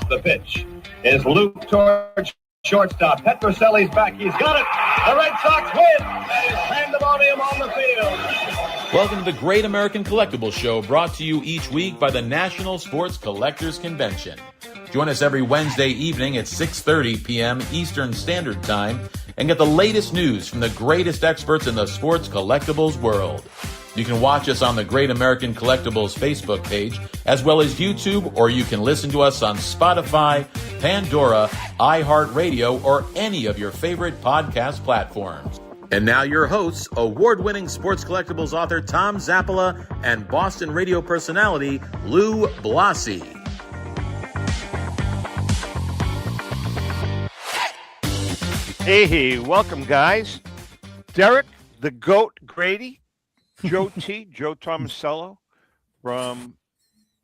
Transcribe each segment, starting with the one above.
the pitch is looped towards shortstop. Petroselli's back. He's got it. The Red Sox win. And he's pandemonium on the field. Welcome to the Great American Collectibles Show, brought to you each week by the National Sports Collectors Convention. Join us every Wednesday evening at 6:30 p.m. Eastern Standard Time and get the latest news from the greatest experts in the sports collectibles world. You can watch us on the Great American Collectibles Facebook page, as well as YouTube, or you can listen to us on Spotify, Pandora, iHeartRadio, or any of your favorite podcast platforms. And now your hosts, award-winning sports collectibles author Tom Zappola and Boston radio personality Lou Blasi. Hey, welcome, guys. Derek, the GOAT Grady, Joe Tomasulo from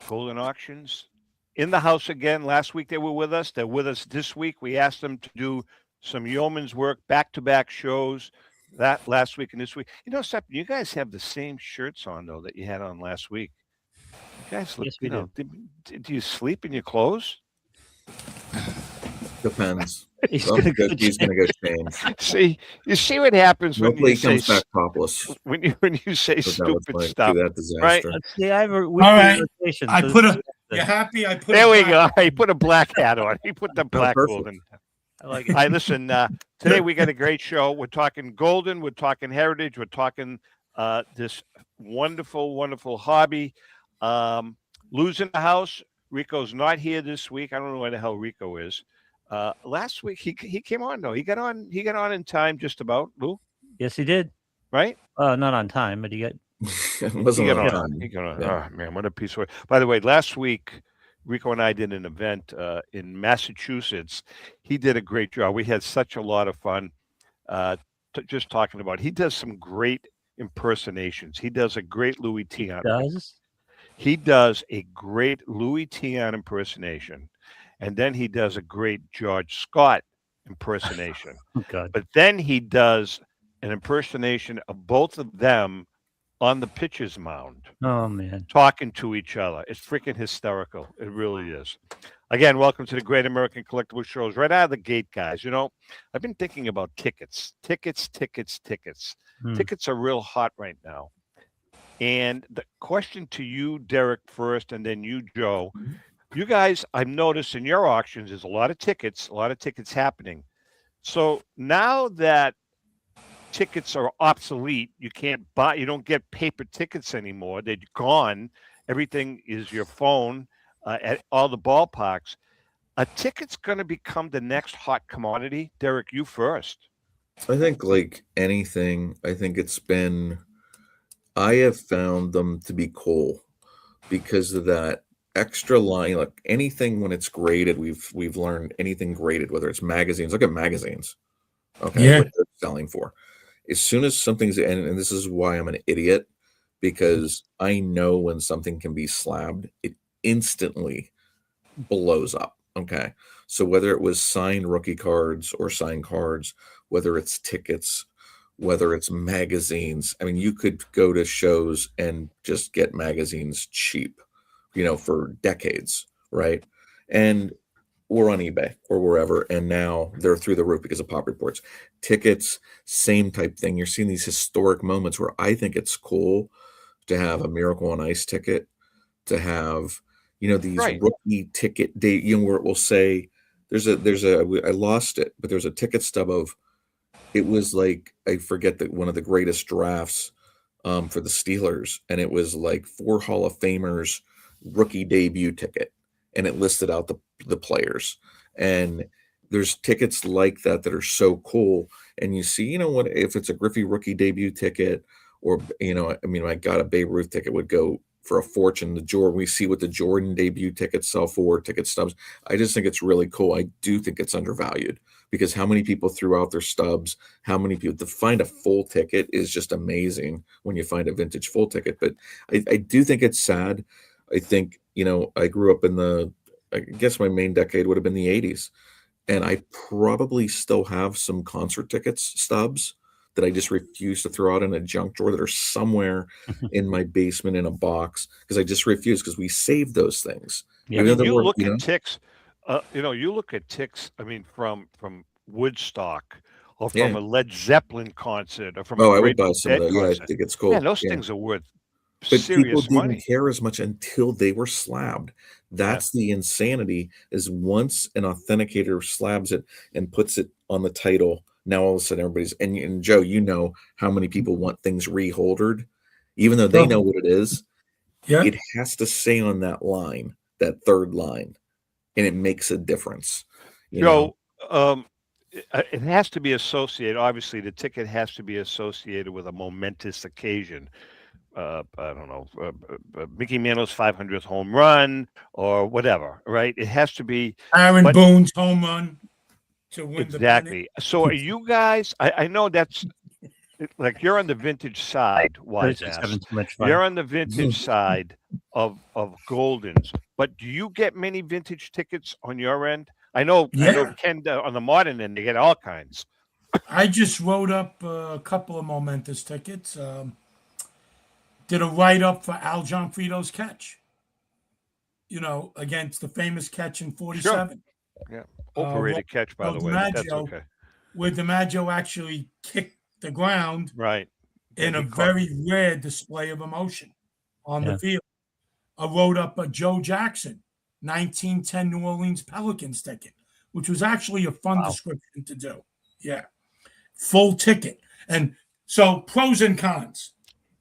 Goldin Auctions in the house again. Last week they were with us. They're with us this week. We asked them to do some yeoman's work, back-to-back shows, that last week and this week. You know, something, you guys have the same shirts on, though, that you had on last week. You guys look, Yes, do you sleep in your clothes? Depends. He's gonna go change. See, you see what happens when Hopefully you he say comes back topless. when you say But that was stupid like, stuff, that disaster. right? See, I have a weekly right. rotation. I so put this a. is You good. happy? I put. There a we black- go. He put a black hat on. He put the black perfect. Goldin. I like All it. right, listen. Today we got a great show. We're talking Goldin. We're talking heritage. We're talking this wonderful, wonderful hobby. Lou's in the house. Rico's not here this week. I don't know where the hell Rico is. Last week he came on though. He got on in time, just about. Lou, Yes, he did. right? Not on time, but he got. It wasn't He got on on. time. He got on. Yeah. Oh man, what a piece of work. By the way, last week Rico and I did an event in Massachusetts. He did a great job. We had such a lot of fun just talking about. He does some great impersonations. He does a great Louis Tian. Does He does a great Louis Tian impersonation, and then he does a great George Scott impersonation. oh god. But then he does an impersonation of both of them on the pitcher's mound, Oh man. talking to each other. It's freaking hysterical. It really is. Again, welcome to the Great American Collectible Shows. Right out of the gate, guys. You know, I've been thinking about tickets. Tickets are real hot right now. And the question to you, Derek, first, and then you, Joe. You guys, I've noticed in your auctions, there's a lot of tickets happening. So now that tickets are obsolete, you don't get paper tickets anymore. They're gone. Everything is your phone at all the ballparks. A ticket's going to become the next hot commodity. Derek, you first. I think like anything, I have found them to be cool because of that extra line. Like anything when it's graded, we've learned anything graded, whether it's magazines. Look at magazines. Okay, Yeah. what they're selling for. As soon as something's and this is why I'm an idiot, because I know when something can be slabbed, it instantly blows up. Okay. So whether it was signed rookie cards or signed cards, whether it's tickets, whether it's magazines, I mean, you could go to shows and just get magazines cheap, for decades, right? And or on eBay or wherever, and now they're through the roof because of pop reports. Tickets, same type thing. You're seeing these historic moments where I think it's cool to have a Miracle on Ice ticket, to have these Right. rookie ticket date, where it will say I lost it, but there's a ticket stub of, it was like, I forget that one of the greatest drafts for the Steelers, and it was like 4 Hall of Famers rookie debut ticket, and it listed out the players. And there's tickets like that are so cool. And you see, what if it's a Griffey rookie debut ticket, or I got a Babe Ruth ticket would go for a fortune. We see what the Jordan debut tickets sell for, ticket stubs. I just think it's really cool. I do think it's undervalued because how many people threw out their stubs? How many people to find a full ticket is just amazing when you find a vintage full ticket. But I do think it's sad. I think, I grew up I guess my main decade would have been the 80s. And I probably still have some concert tickets stubs that I just refuse to throw out in a junk drawer that are somewhere in my basement in a box because I just refuse, because we save those things. Yeah. I mean, you look at ticks. You look at ticks. I mean, from Woodstock, or Yeah. from a Led Zeppelin concert, or from a Oh, I would Grateful buy some of Dead that. Yeah, I concert. think it's Man, cool. those Yeah. things are worth But people serious didn't money. care as much until they were slabbed. That's the insanity, is once an authenticator slabs it and puts it on the title, now all of a sudden everybody's, and Joe, you know how many people want things reholdered, even though they know what it is. Yeah. It has to say on that line, that third line, and it makes a difference. You know? Joe, it has to be associated. Obviously, the ticket has to be associated with a momentous occasion. I don't know, Mickey Mantle's 500th home run or whatever, right? It has to be. Aaron But Boone's home run to win the pennant. exactly. So are you guys? I know that's like you're on the vintage side. I was Wise just ass. having too much fun. You're on the vintage side of Goldins, but do you get many vintage tickets on your end? I know Yeah. Ken on the modern end they get all kinds. I just wrote up a couple of momentous tickets. Did a write up for Al Gianfrido's catch, against the famous catch in 47. Yeah, overrated catch by the way. But that's okay. Where DiMaggio actually kicked the ground Right. in Yeah, a he caught very rare display of emotion on Yeah. the field. I wrote up a Joe Jackson 1910 New Orleans Pelicans ticket, which was actually a fun description to do. Yeah. Full ticket. And so pros and cons.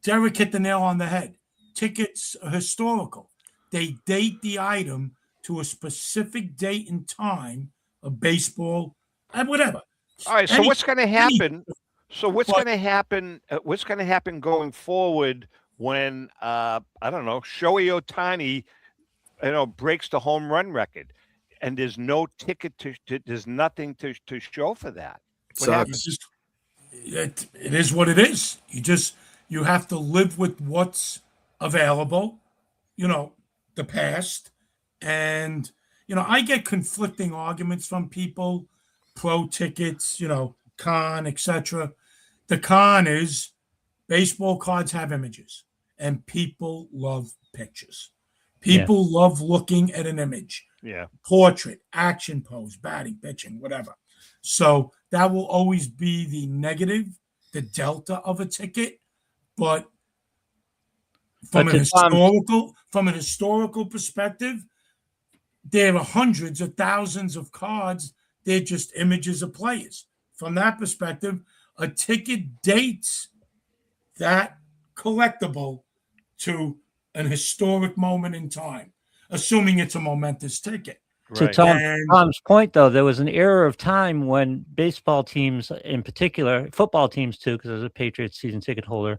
Derek hit the nail on the head. Tickets are historical. They date the item to a specific date and time of baseball, whatever. All right. So what's going to happen? So what's But- going to happen? What's going to happen going forward when I don't know, Shohei Ohtani, breaks the home run record, and there's no ticket there's nothing to show for that. What happens? It is what it is. You have to live with what's available, the past. And, I get conflicting arguments from people, pro tickets, con, etc. The con is baseball cards have images and people love pictures. People love looking at an image. Yeah. Portrait, action pose, batting, pitching, whatever. So that will always be the negative, the delta of a ticket. But from an historical perspective, there are hundreds of thousands of cards. They're just images of players. From that perspective, a ticket dates that collectible to an historic moment in time, assuming it's a momentous ticket. To Tom's point, though, there was an era of time when baseball teams, in particular, football teams too, because I was a Patriots season ticket holder,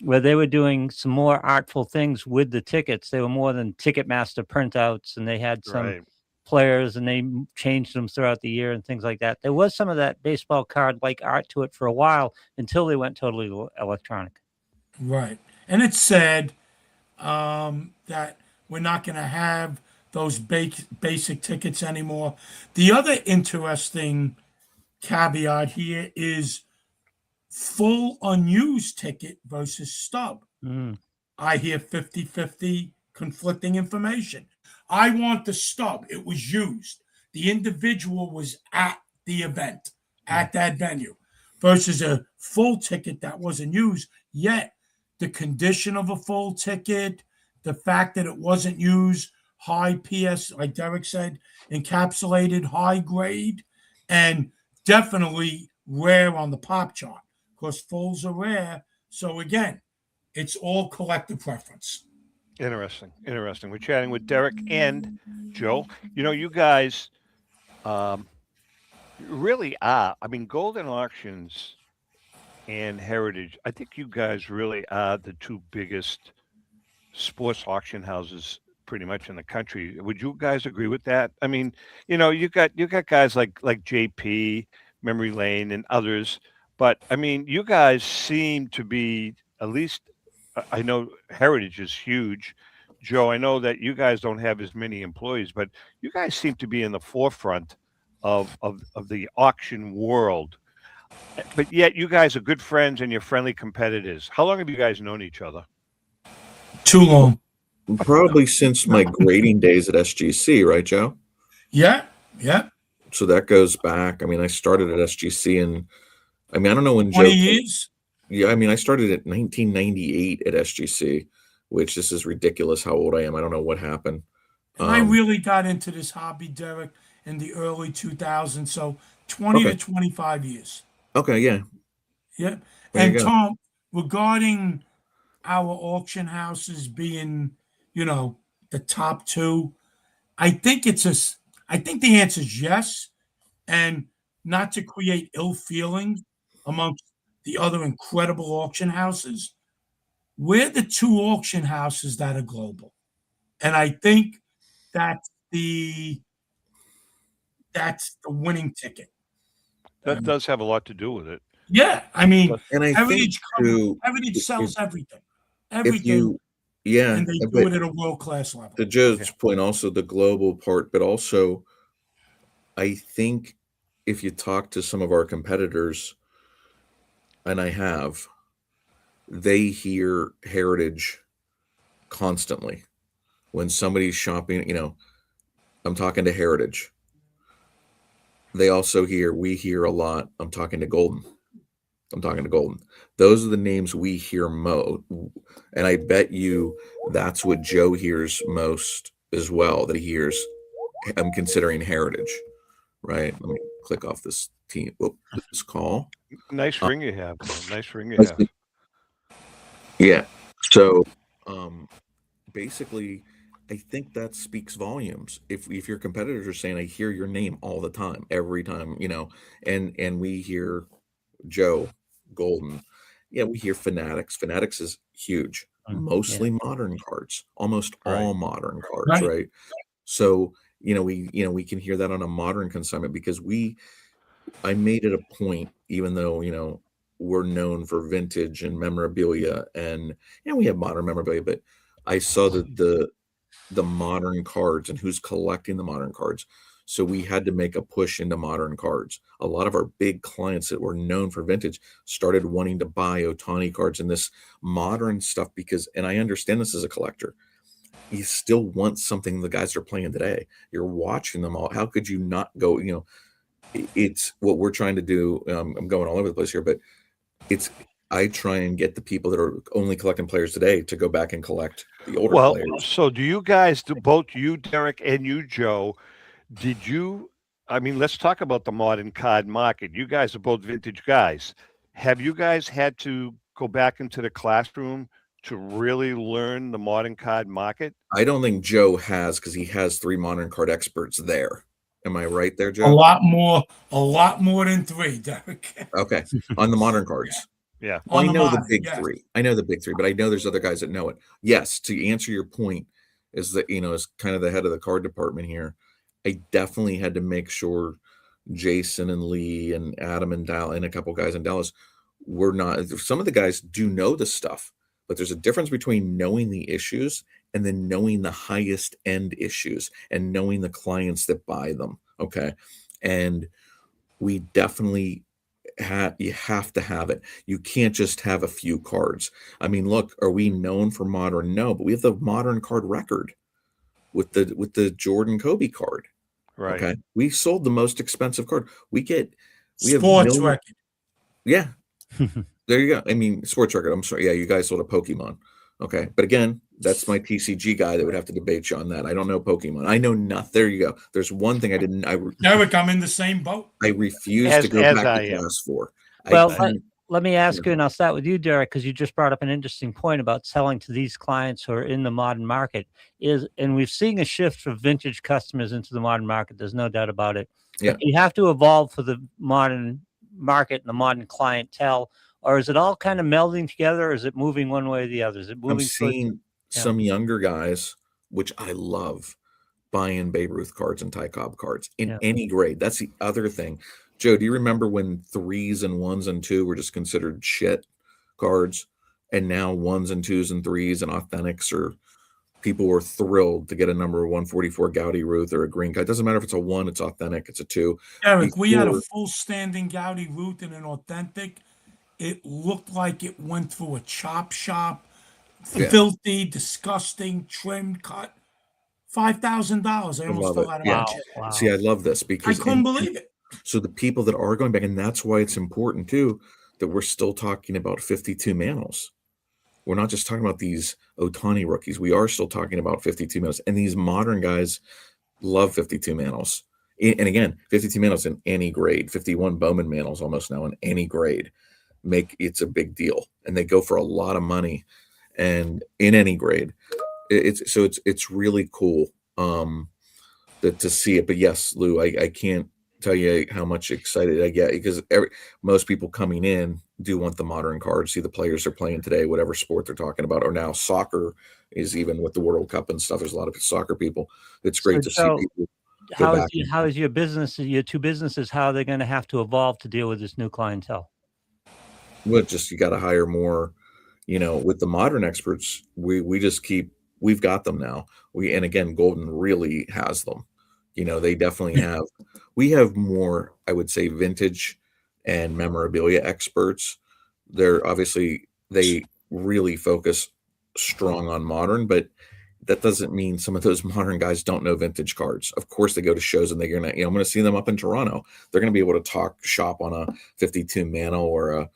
where they were doing some more artful things with the tickets. They were more than Ticketmaster printouts, and they had some players, and they changed them throughout the year and things like that. There was some of that baseball card-like art to it for a while until they went totally electronic. Right. And it's sad that we're not going to have those basic tickets anymore. The other interesting caveat here is full unused ticket versus stub. I hear 50-50 conflicting information. I want the stub. It was used. The individual was at the event, at that venue, versus a full ticket that wasn't used. Yet the condition of a full ticket, the fact that it wasn't used, high PS, like Derek said, encapsulated, high grade, and definitely rare on the pop chart, because fulls are rare. So again, it's all collective preference. Interesting. We're chatting with Derek and Joe. You guys really are. I mean, Goldin Auctions and Heritage, I think you guys really are the two biggest sports auction houses pretty much in the country. Would you guys agree with that? I mean, you got guys like JP, Memory Lane, and others, but I mean, you guys seem to be, at least I know Heritage is huge. Joe, I know that you guys don't have as many employees, but you guys seem to be in the forefront of the auction world. But yet you guys are good friends and you're friendly competitors. How long have you guys known each other? Too long. Probably since my grading days at SGC, right, Joe? Yeah, yeah. So that goes back. I mean, I started at SGC, and I mean, I don't know when 20 Joe. years. Yeah, I mean, I started at 1998 at SGC, which this is ridiculous how old I am. I don't know what happened. And I really got into this hobby, Derek, in the early 2000s. So 20 Okay. to 25 years. Okay, yeah, Yeah. there you And go. Tom, regarding our auction houses being, the top two, I think I think the answer is yes. And not to create ill feelings amongst the other incredible auction houses, we're the two auction houses that are global. And I think that's the that's the winning ticket. That does have a lot to do with it. Yeah, I mean, And I think too, Heritage if, sells everything, if everything, you, yeah, and they do but it at a world class level. to Joe's point, also the global part, but also I think if you talk to some of our competitors, and I have, they hear heritage constantly when somebody's shopping. I'm talking to Heritage. They also we hear a lot. I'm talking to Goldin. Those are the names we hear most. And I bet you that's what Joe hears most as well, that he hears, I'm considering Heritage, right? Let me click off this this call. Nice ring you have, man. Nice ring you have. Yeah. So basically, I think that speaks volumes. If your competitors are saying, I hear your name all the time, every time, and we hear Joe Golden. Yeah, we hear Fanatics. Fanatics is huge. Yeah. Mostly modern cards, almost all modern cards, Right. right? So, we can hear that on a modern consignment because I made it a point, even though, we're known for vintage and memorabilia, and we have modern memorabilia, but I saw the modern cards and who's collecting the modern cards. So we had to make a push into modern cards. A lot of our big clients that were known for vintage started wanting to buy Otani cards and this modern stuff because, and I understand this as a collector, you still want something the guys are playing today. You're watching them all. How could you not go, it's what we're trying to do. I'm going all over the place here, but I try and get the people that are only collecting players today to go back and collect the older players. So do you guys, both you, Derek, and you, Joe, let's talk about the modern card market. You guys are both vintage guys. Have you guys had to go back into the classroom to really learn the modern card market? I don't think Joe has, because he has 3 modern card experts there. Am I right there, A Joe? lot more than 3, Derek. Okay. On the modern cards. Yeah. Well, I On the know the modern, big yes. 3. I know the big 3, but I know there's other guys that know it. Yes, to answer your point, is that, as kind of the head of the card department here, I definitely had to make sure Jason and Lee and Adam and Dallas and a couple guys in Dallas were not. Some of the guys do know the stuff, but there's a difference between knowing the issues and then knowing the highest end issues and knowing the clients that buy them. Okay. And we definitely you have to have it. You can't just have a few cards. I mean, look, are we known for modern? No, but we have the modern card record with the Jordan Kobe card. Right. Okay. We sold the most expensive card. We have Sports record. Yeah. There you go. I mean, sports record. I'm sorry. Yeah, you guys sold a Pokemon. Okay. But again, that's my TCG guy that would have to debate you on that. I don't know Pokemon. I know nothing. There you go. There's one thing I didn't. Derek, I'm in the same boat. I refuse to go back to class 4. Well, let me ask you, and I'll start with you, Derek, because you just brought up an interesting point about selling to these clients who are in the modern market. And we've seen a shift of vintage customers into the modern market. There's no doubt about it. Yeah. But you have to evolve for the modern market and the modern clientele, or is it all kind of melding together, or is it moving one way or the other? Is it moving? I'm seeing some younger guys, which I love, buying Babe Ruth cards and Ty Cobb cards in any grade. That's the other thing. Joe, do you remember when 3s and 1s and 2 were just considered shit cards, and now 1s and 2s and 3s and authentics people were thrilled to get a number 144 Gaudy Ruth or a green card. It doesn't matter if it's a 1, it's authentic, it's a 2. Eric, we had a full standing Gaudy Ruth and an authentic. It looked like it went through a chop shop. Filthy, disgusting, trimmed, cut. $5,000. I I almost love fell it. out of Yeah. my chair. Wow. See, I love this I because couldn't believe it. so the people that are going back, and that's why it's important too that we're still talking about 52 manos. We're not just talking about these Otani rookies. We are still talking about 52 manos, and these modern guys love 52 manos. And again, 52 manos in any grade, 51 Bowman manos almost now in any grade. It's a big deal, and they go for a lot of money, and in any grade, it's really cool. To see it. But yes, Lou, I can't tell you how much excited I get because most people coming in do want the modern cards, see the players they're playing today, whatever sport they're talking about, or now soccer is even with the World Cup and stuff. There's a lot of soccer people. It's great to see Joe, people go back. how is your business, your two businesses, how are they going to have to evolve to deal with this new clientele? Well, just you got to hire more. With the modern experts, we've got them now. And again, Goldin really has them. They definitely have. We have more, I would say, vintage and memorabilia experts. They really focus strong on modern, but that doesn't mean some of those modern guys don't know vintage cards. Of course, they go to shows and they're gonna, I'm gonna see them up in Toronto. They're gonna be able to talk shop on a 52 Mano or a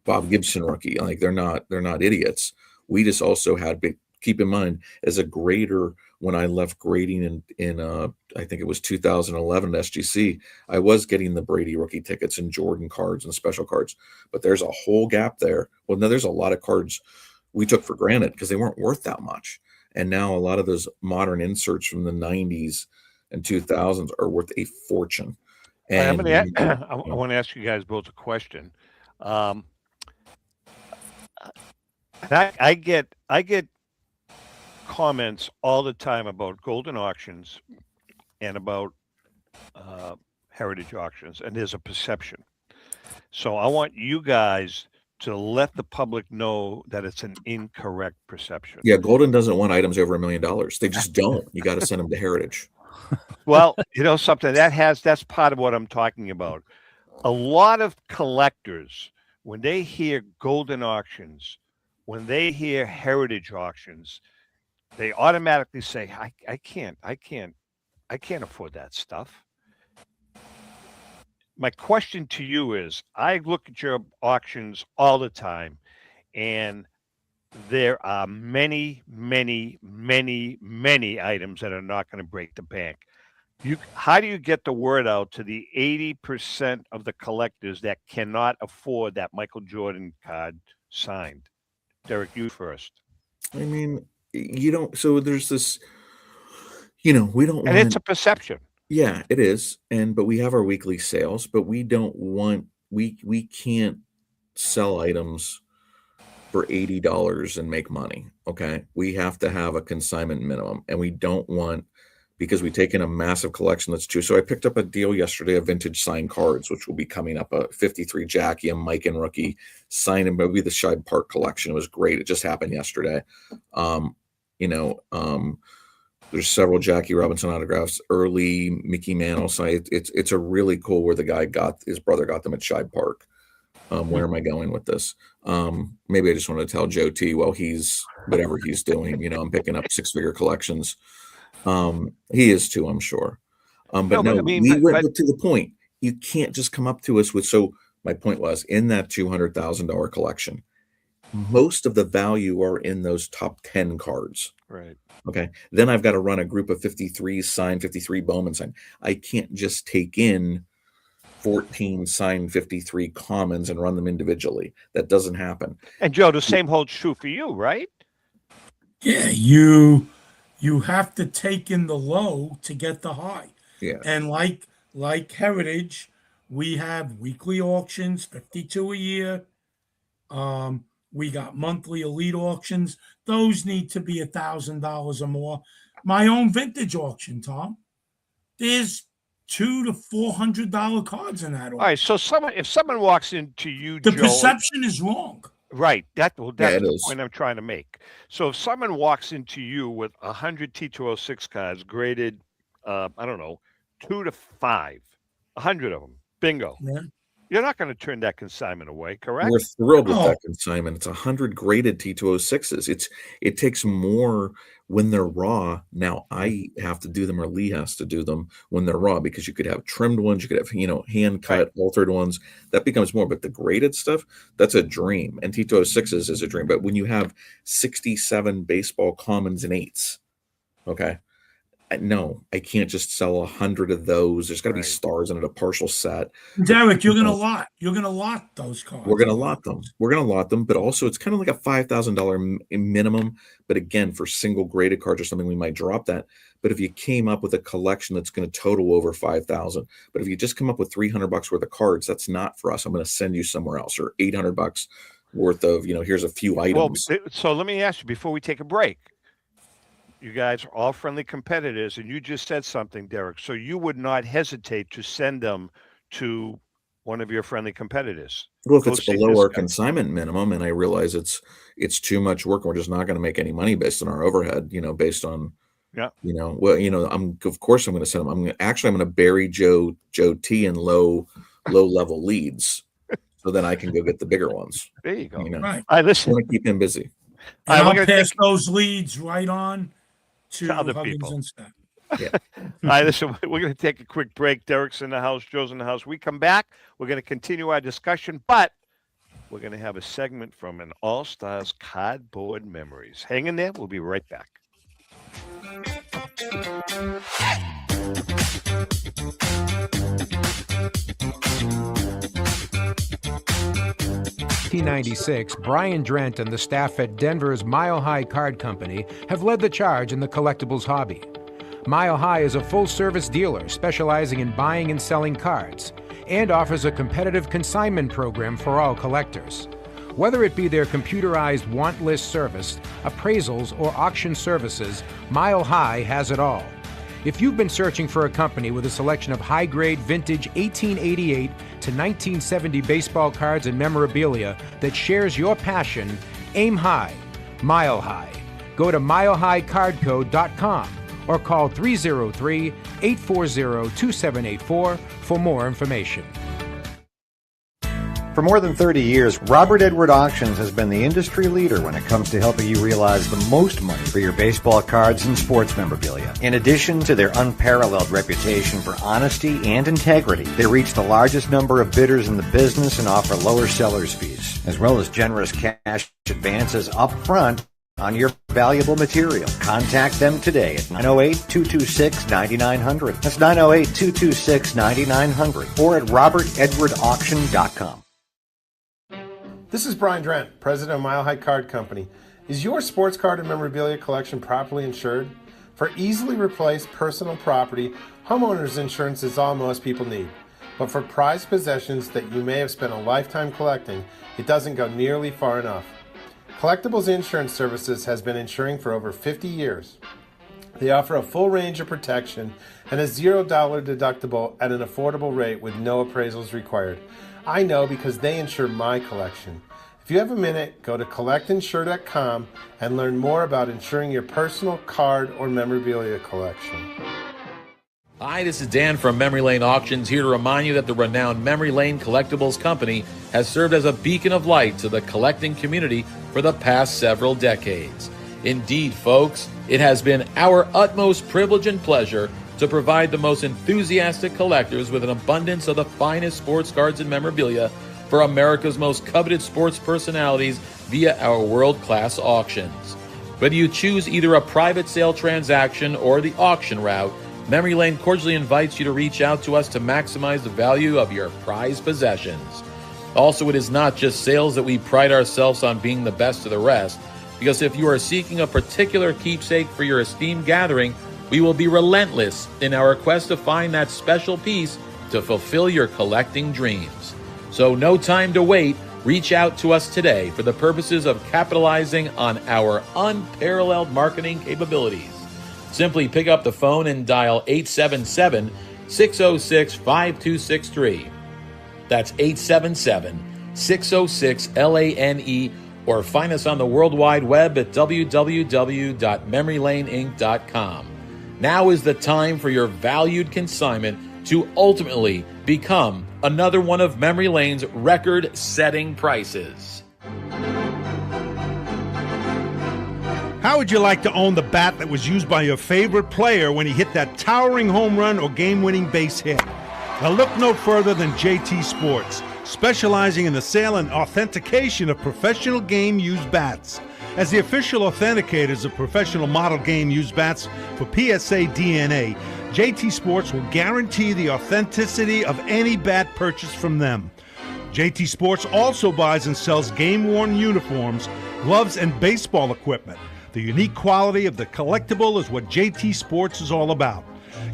Bob Gibson rookie. Like they're not idiots. We just also had big. Keep in mind, as a grader, when I left grading in I think it was 2011 at SGC, I was getting the Brady rookie tickets and Jordan cards and special cards. But there's a whole gap there. Well, no, there's a lot of cards we took for granted because they weren't worth that much. And now a lot of those modern inserts from the 90s and 2000s are worth a fortune. And I want to ask you guys both a question. I get comments all the time about Goldin auctions and about heritage auctions, and there's a perception. So I want you guys to let the public know that it's an incorrect perception. yeah, Goldin doesn't want items over $1 million. They just don't. You got to send them to Heritage. Well, something that's part of what I'm talking about. A lot of collectors, when they hear Goldin auctions, when they hear heritage auctions, they automatically say, I can't afford that stuff. My question to you is, I look at your auctions all the time, and there are many, many, many, many items that are not going to break the bank. How do you get the word out to the 80% of the collectors that cannot afford that Michael Jordan card signed? Derek, you first. I mean, you don't. So there's this. We don't want. And it's a perception. Yeah, it is. But we have our weekly sales, but we don't want. We can't sell items for $80 and make money. Okay, we have to have a consignment minimum, and we don't want because we take in a massive collection. That's true. So I picked up a deal yesterday of vintage signed cards, which will be coming up, a 53 Jackie, a Mike and rookie signed, and maybe the Shibe Park collection. It was great. It just happened yesterday. There's several Jackie Robinson autographs, early Mickey Mantle. So it's a really cool where the guy his brother got them at Shibe Park. Where am I going with this? Maybe I just want to tell Joe T while he's whatever he's doing. I'm picking up 6-figure collections. He is too, I'm sure. We went to the point. You can't just come up to us with. So my point was, in that $200,000 collection, most of the value are in those top 10 cards. Right. Okay. Then I've got to run a group of 53 signed, 53 Bowman signed. I can't just take in 14 signed 53 commons and run them individually. That doesn't happen. And Joe, the same holds true for you, right? Yeah, you have to take in the low to get the high. Yeah. And like Heritage, we have weekly auctions, 52 a year. We got monthly elite auctions. Those need to be $1,000 or more. My own vintage auction, Tom, there's $200 to $400 cards in that auction. All right. So if someone walks into you, the Joe, perception is wrong. Right. That's the is. point I'm trying to make. So if someone walks into you with 100 T206 cards graded, I don't know, 2 to 5, 100 of them, bingo. Yeah. You're not going to turn that consignment away, correct? We're thrilled with No. that consignment. It's 100 graded T206s. It takes more when they're raw. Now I have to do them, or Lee has to do them when they're raw, because you could have trimmed ones, you could have hand cut, altered ones. That becomes more. But the graded stuff, that's a dream. And T206s is a dream. But when you have 67 baseball commons and eights, okay. No, I can't just sell 100 of those. There's got to be stars in it, a partial set. Derek, you're gonna lot those cards. We're gonna lot them. But also, it's kind of like a $5,000 minimum. But again, for single graded cards or something, we might drop that. But if you came up with a collection that's going to total over 5,000, but if you just come up with $300 worth of cards, that's not for us. I'm going to send you somewhere else, or $800 worth of here's a few items. Well, so let me ask you before we take a break. You guys are all friendly competitors, and you just said something, Derek. So you would not hesitate to send them to one of your friendly competitors. Well, if it's below our consignment minimum, and I realize it's too much work, and we're just not going to make any money based on our overhead, based on, of course I'm going to send them. I'm going to bury Joe T in low level leads, so then I can go get the bigger ones. There you go. Right. I listen. I want to keep him busy. And I'll pass those leads right on to other Huggins people. instead. Yeah. All right, listen, we're going to take a quick break. Derek's in the house, Joe's in the house. We come back, we're going to continue our discussion, but we're going to have a segment from an All-Stars Cardboard Memories. Hang in there. We'll be right back. In 1996, Brian Drent and the staff at Denver's Mile High Card Company have led the charge in the collectibles hobby. Mile High is a full-service dealer specializing in buying and selling cards, and offers a competitive consignment program for all collectors. Whether it be their computerized want list service, appraisals, or auction services, Mile High has it all. If you've been searching for a company with a selection of high-grade vintage 1888 to 1970 baseball cards and memorabilia that shares your passion, aim high, mile high. Go to milehighcardco.com or call 303-840-2784 for more information. For more than 30 years, Robert Edward Auctions has been the industry leader when it comes to helping you realize the most money for your baseball cards and sports memorabilia. In addition to their unparalleled reputation for honesty and integrity, they reach the largest number of bidders in the business and offer lower seller's fees, as well as generous cash advances up front on your valuable material. Contact them today at 908-226-9900. That's 908-226-9900 or at robertedwardauction.com. This is Brian Drent, president of Mile High Card Company. Is your sports card and memorabilia collection properly insured? For easily replaced personal property, homeowners insurance is all most people need. But for prized possessions that you may have spent a lifetime collecting, it doesn't go nearly far enough. Collectibles Insurance Services has been insuring for over 50 years. They offer a full range of protection and a $0 deductible at an affordable rate with no appraisals required. I know because they insure my collection. If you have a minute, go to collectinsure.com and learn more about insuring your personal card or memorabilia collection. Hi, this is Dan from Memory Lane Auctions, here to remind you that the renowned Memory Lane Collectibles Company has served as a beacon of light to the collecting community for the past several decades. Indeed, folks, it has been our utmost privilege and pleasure to provide the most enthusiastic collectors with an abundance of the finest sports cards and memorabilia for America's most coveted sports personalities via our world-class auctions. Whether you choose either a private sale transaction or the auction route, Memory Lane cordially invites you to reach out to us to maximize the value of your prized possessions. Also, it is not just sales that we pride ourselves on being the best of the rest, because if you are seeking a particular keepsake for your esteemed gathering, we will be relentless in our quest to find that special piece to fulfill your collecting dreams. So no time to wait. Reach out to us today for the purposes of capitalizing on our unparalleled marketing capabilities. Simply pick up the phone and dial 877-606-5263. That's 877-606-LANE, or find us on the World Wide Web at www.memorylaneinc.com. Now is the time for your valued consignment to ultimately become another one of Memory Lane's record-setting prices. How would you like to own the bat that was used by your favorite player when he hit that towering home run or game-winning base hit? Now look no further than JT Sports, specializing in the sale and authentication of professional game-used bats. As the official authenticators of professional model game-used bats for PSA DNA, JT Sports will guarantee the authenticity of any bat purchased from them. JT Sports also buys and sells game-worn uniforms, gloves, and baseball equipment. The unique quality of the collectible is what JT Sports is all about.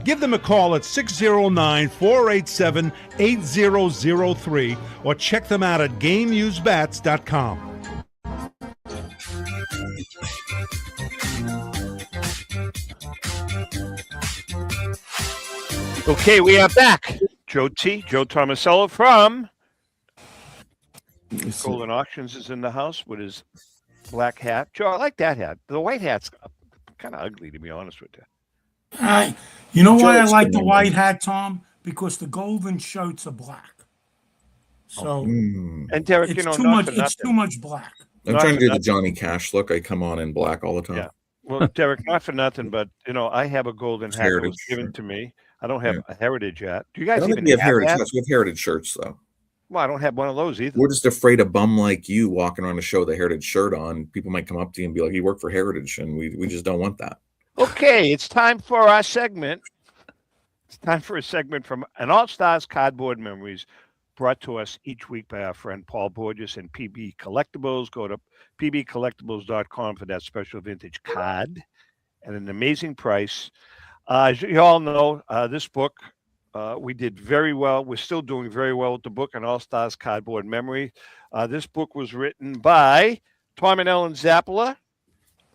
Give them a call at 609-487-8003 or check them out at GameUseBats.com. Okay, we are back. Joe Tomasulo from Goldin Auctions is in the house with his black hat. Joe, I like that hat. The white hat's kind of ugly, to be honest with you. You know why I like the white hat, Tom? Because the Goldin shirts are black. So and Derek, it's too much. It's too much black. I'm trying to do the Johnny Cash look. I come on in black all the time. Yeah. Well, Derek, not for nothing, but I have a Goldin hat that was given to me. I don't have a heritage hat. Do you guys even have heritage hats? We have heritage shirts, though. Well, I don't have one of those either. We're just afraid a bum like you walking around a show with a heritage shirt on. People might come up to you and be like, "You work for Heritage," and we just don't want that. Okay, it's time for our segment. It's time for a segment from an All-Stars Cardboard Memories, brought to us each week by our friend Paul Borges and PB Collectibles. Go to pbcollectibles.com for that special vintage card at an amazing price. As you all know, this book, we did very well. We're still doing very well with the book, An All-Stars Cardboard Memory. This book was written by Tom and Ellen Zappola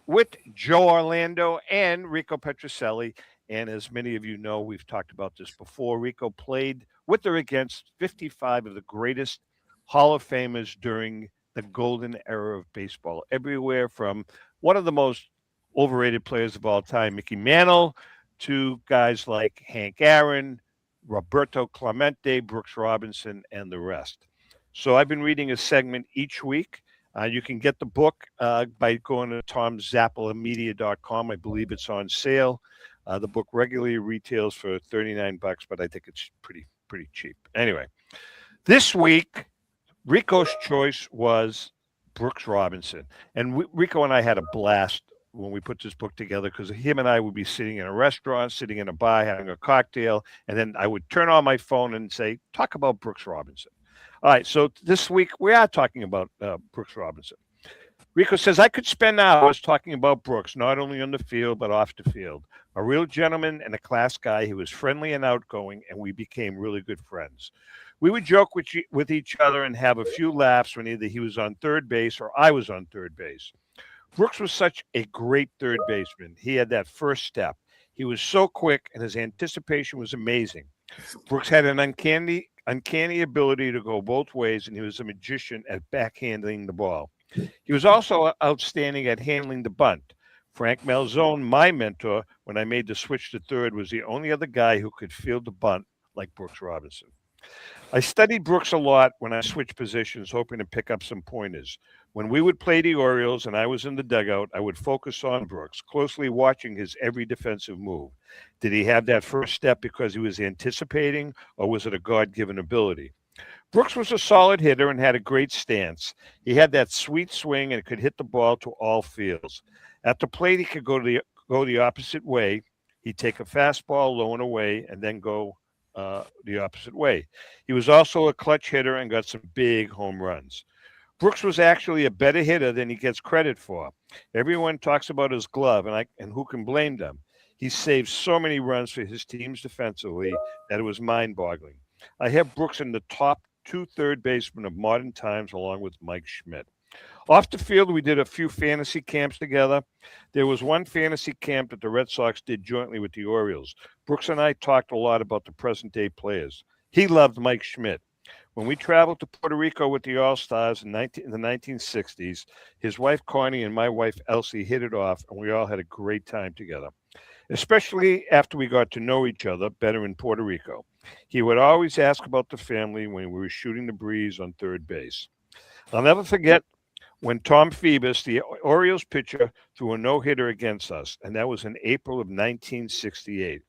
with Joe Orlando and Rico Petrocelli. And as many of you know, we've talked about this before. Rico played with or against 55 of the greatest Hall of Famers during the golden era of baseball, everywhere from one of the most overrated players of all time, Mickey Mantle, to guys like Hank Aaron, Roberto Clemente, Brooks Robinson, and the rest. So I've been reading a segment each week. You can get the book by going to tomzappolamedia.com. I believe it's on sale. The book regularly retails for $39, but I think it's pretty cheap. Anyway, this week, Rico's choice was Brooks Robinson. And Rico and I had a blast when we put this book together, because him and I would be sitting in a restaurant, sitting in a bar, having a cocktail, and then I would turn on my phone and say, talk about Brooks Robinson. All right, so this week we are talking about Brooks Robinson. Rico says, I could spend hours talking about Brooks, not only on the field, but off the field. A real gentleman and a class guy. He was friendly and outgoing, and we became really good friends. We would joke with each other and have a few laughs when either he was on third base or I was on third base. Brooks was such a great third baseman. He had that first step. He was so quick, and his anticipation was amazing. Brooks had an uncanny ability to go both ways, and he was a magician at backhandling the ball. He was also outstanding at handling the bunt. Frank Malzone, my mentor, when I made the switch to third, was the only other guy who could field the bunt like Brooks Robinson. I studied Brooks a lot when I switched positions, hoping to pick up some pointers. When we would play the Orioles and I was in the dugout, I would focus on Brooks, closely watching his every defensive move. Did he have that first step because he was anticipating, or was it a God-given ability? Brooks was a solid hitter and had a great stance. He had that sweet swing and could hit the ball to all fields. At the plate, he could go the opposite way. He'd take a fastball low and away and then go the opposite way. He was also a clutch hitter and got some big home runs. Brooks was actually a better hitter than he gets credit for. Everyone talks about his glove, and who can blame them? He saved so many runs for his teams defensively that it was mind-boggling. I have Brooks in the top 2 third basemen of modern times, along with Mike Schmidt. Off the field, we did a few fantasy camps together. There was one fantasy camp that the Red Sox did jointly with the Orioles. Brooks and I talked a lot about the present-day players. He loved Mike Schmidt. When we traveled to Puerto Rico with the All-Stars in the 1960s, his wife Connie and my wife Elsie hit it off, and we all had a great time together, especially after we got to know each other better in Puerto Rico. He would always ask about the family when we were shooting the breeze on third base. I'll never forget when Tom Phoebus, the Orioles pitcher, threw a no-hitter against us, and that was in April of 1968.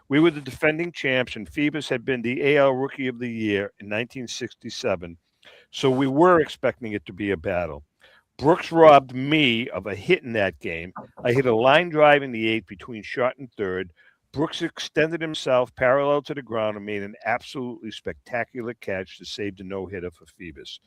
We were the defending champs, and Phoebus had been the AL Rookie of the Year in 1967, so we were expecting it to be a battle. Brooks robbed me of a hit in that game. I hit a line drive in the eighth between short and third. Brooks extended himself parallel to the ground and made an absolutely spectacular catch to save the no-hitter for Phoebus.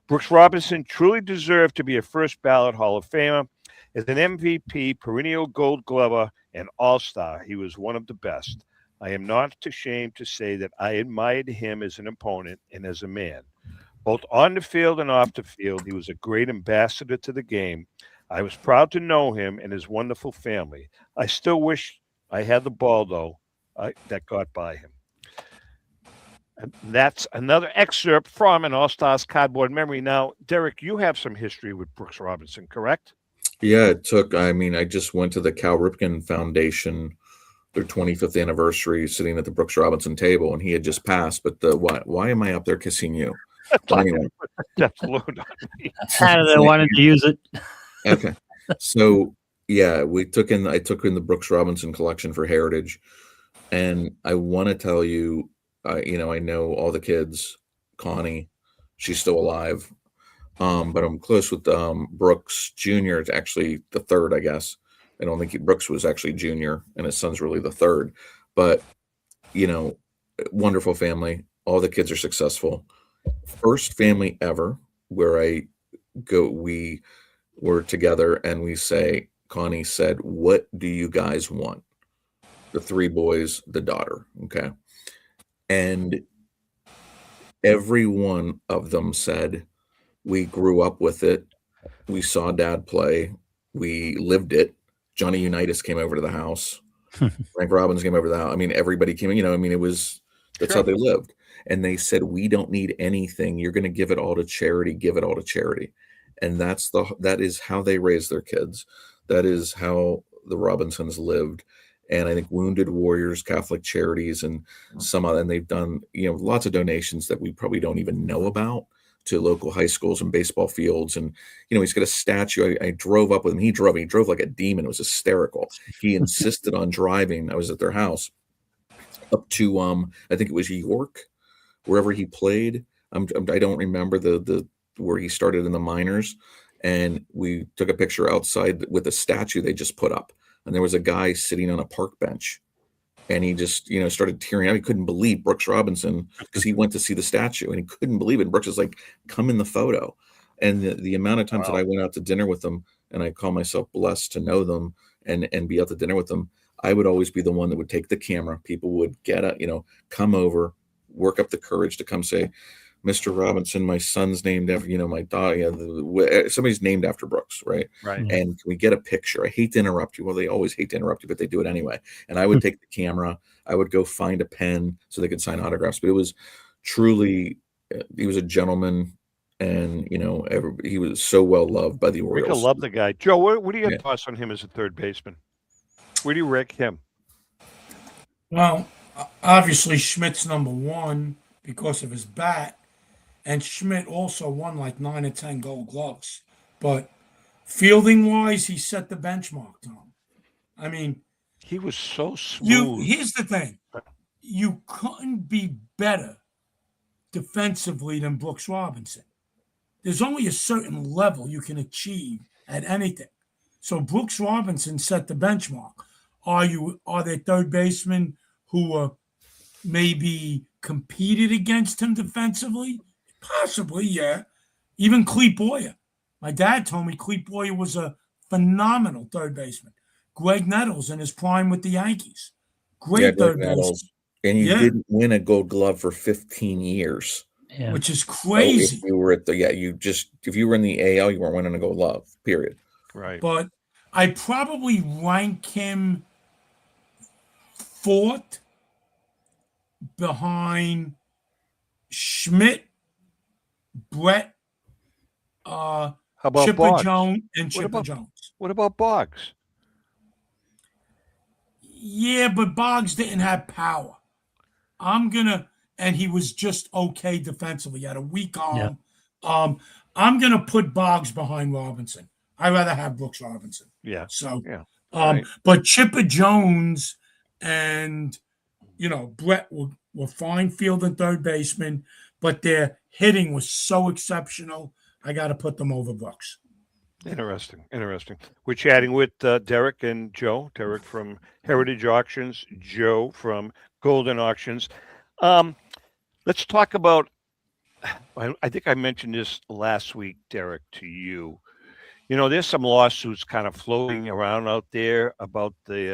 Brooks Robinson truly deserved to be a first ballot Hall of Famer. As an MVP, perennial Gold Glover, and All-Star, he was one of the best. I am not ashamed to say that I admired him as an opponent and as a man. Both on the field and off the field, he was a great ambassador to the game. I was proud to know him and his wonderful family. I still wish I had the ball, though, that got by him. And that's another excerpt from an All-Stars cardboard memory. Now, Derek, you have some history with Brooks Robinson, correct? Yeah, I just went to the Cal Ripken Foundation, their 25th anniversary, sitting at the Brooks Robinson table, and he had just passed. But why am I up there kissing you? Anyway. That's load on me. Canada wanted to use it. Okay. So, yeah, I took in the Brooks Robinson collection for Heritage, and I want to tell you, I know all the kids. Connie, she's still alive, but I'm close with Brooks Jr. It's actually the third, I guess. I don't think Brooks was actually junior, and his son's really the third. But wonderful family. All the kids are successful. First family ever where we were together and we say, Connie said, "What do you guys want?" The three boys, the daughter. Okay. And every one of them said, we grew up with it. We saw Dad play. We lived it. Johnny Unitas came over to the house. Frank Robbins came over to the house. I mean, everybody came, that's how they lived. And they said, we don't need anything. You're going to give it all to charity. Give it all to charity. And that is how they raised their kids. That is how the Robinsons lived. And I think Wounded Warriors, Catholic Charities, and and they've done, lots of donations that we probably don't even know about to local high schools and baseball fields. And, he's got a statue. I drove up with him. He drove like a demon. It was hysterical. He insisted on driving. I was at their house up to, I think it was York, wherever he played. I don't remember the where he started in the minors. And we took a picture outside with a statue they just put up. And there was a guy sitting on a park bench, and he just, started tearing up. He couldn't believe Brooks Robinson because he went to see the statue and he couldn't believe it. Brooks was like, come in the photo. And the amount of times that I went out to dinner with them, and I call myself blessed to know them and be out to dinner with them, I would always be the one that would take the camera. People would come over, work up the courage to come say, Mr. Robinson, my son's named after, my daughter, somebody's named after Brooks, right? Right. And can we get a picture? I hate to interrupt you. Well, they always hate to interrupt you, but they do it anyway. And I would take the camera. I would go find a pen so they could sign autographs. But it was truly, he was a gentleman, and, he was so well loved by the Orioles. Rick, I love the guy. Joe, what do you have thoughts on him as a third baseman? Where do you rank him? Well, obviously Schmidt's number one because of his bat. And Schmidt also won like 9 or 10 Gold Gloves. But fielding-wise, he set the benchmark, Tom. I mean, he was so smooth. Here's the thing. You couldn't be better defensively than Brooks Robinson. There's only a certain level you can achieve at anything. So Brooks Robinson set the benchmark. Are there third basemen who maybe competed against him defensively? Possibly, yeah. Even Clete Boyer. My dad told me Clete Boyer was a phenomenal third baseman. Greg Nettles in his prime with the Yankees. Great third baseman. And you didn't win a Gold Glove for 15 years. Yeah. Which is crazy. So if you were if you were in the AL, you weren't winning a Gold Glove, period. Right. But I probably rank him fourth behind Schmidt, Brett, how about Chipper Boggs? Jones, and Chipper Jones. What about Boggs? Yeah, but Boggs didn't have power. and he was just okay defensively. He had a weak arm. I'm gonna put Boggs behind Robinson. I'd rather have Brooks Robinson. Yeah. So, Yeah. Right. but Chipper Jones and Brett were fine field and third baseman, but their hitting was so exceptional. I got to put them over Brooks. Interesting. We're chatting with Derek and Joe. Derek from Heritage Auctions, Joe from Goldin Auctions. Let's talk about. I think I mentioned this last week, Derek, to you. There's some lawsuits kind of floating around out there about these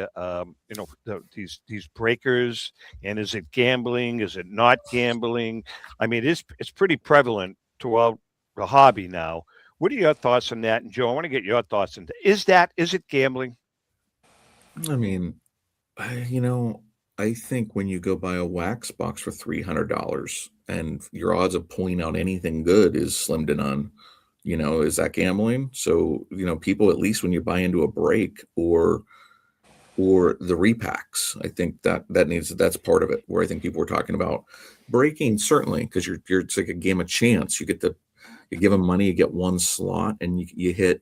breakers, and is it gambling? Is it not gambling? I mean, it's pretty prevalent throughout the hobby now. What are your thoughts on that? And Joe, I want to get your thoughts on is it gambling? I mean, I think when you go buy a wax box for $300 and your odds of pulling out anything good is slim to none, is that gambling? So, people, at least when you buy into a break or the repacks, I think that's part of it, where I think people were talking about breaking, certainly, because it's like a game of chance. You give them money, you get one slot, and you hit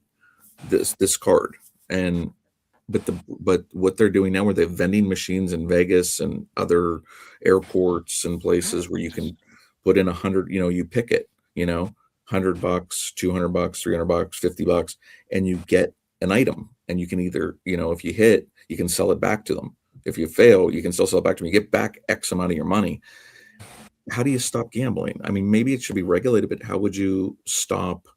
this card. But what they're doing now, where they have vending machines in Vegas and other airports and places where you can put in 100, you pick it, $100, $200, $300, $50, and you get an item, and you can either, if you hit, you can sell it back to them. If you fail, you can still sell it back to them. You get back X amount of your money. How do you stop gambling? I mean, maybe it should be regulated, but how would you stop?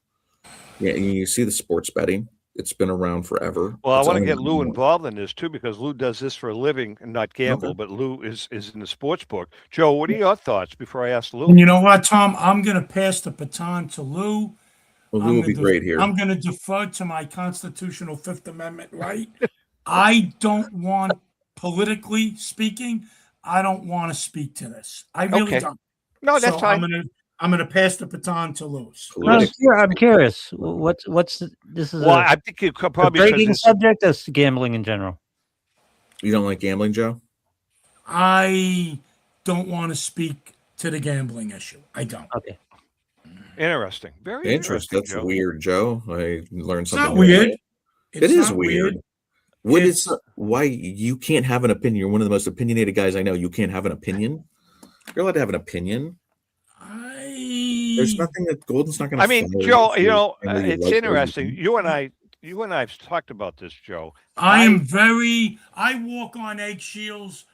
Yeah, you see the sports betting. It's been around forever. Well, I want to get Lou involved in this too, because Lou does this for a living and not gamble, Okay. but Lou is in the sports book. Joe, what are your thoughts before I ask Lou? And you know what, Tom? I'm going to pass the baton to Lou. Well, Lou will be great here. I'm going to defer to my constitutional Fifth Amendment right. I don't want, politically speaking, I don't want to speak to this. I really don't. No, that's fine. I'm going to pass the baton to Lou. I'm curious. This is? Well, I think you could probably a breaking subject as gambling in general. You don't like gambling, Joe? I don't want to speak to the gambling issue. I don't. Okay. Interesting. Very interesting. That's weird, Joe. I learned something. It's not weird. It is weird. What is why you can't have an opinion? You're one of the most opinionated guys I know. You can't have an opinion. You're allowed to have an opinion. There's nothing that Goldin's not going to. I mean, Joe, it's interesting. You and I've talked about this, Joe. I walk on eggshells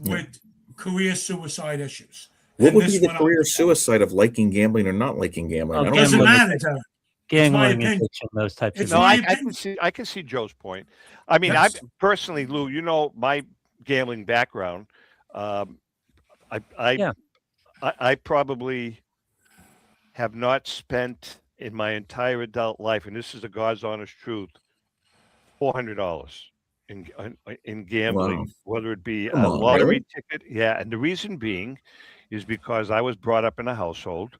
with career suicide issues. What would be the career suicide of liking gambling or not liking gambling? It doesn't matter. Gambling addiction, those types of things. I can see Joe's point. I mean, I personally, Lou, my gambling background. I probably have not spent in my entire adult life, and this is the God's honest truth, $400 in gambling, wow. Whether it be a lottery ticket. Yeah, and the reason being is because I was brought up in a household,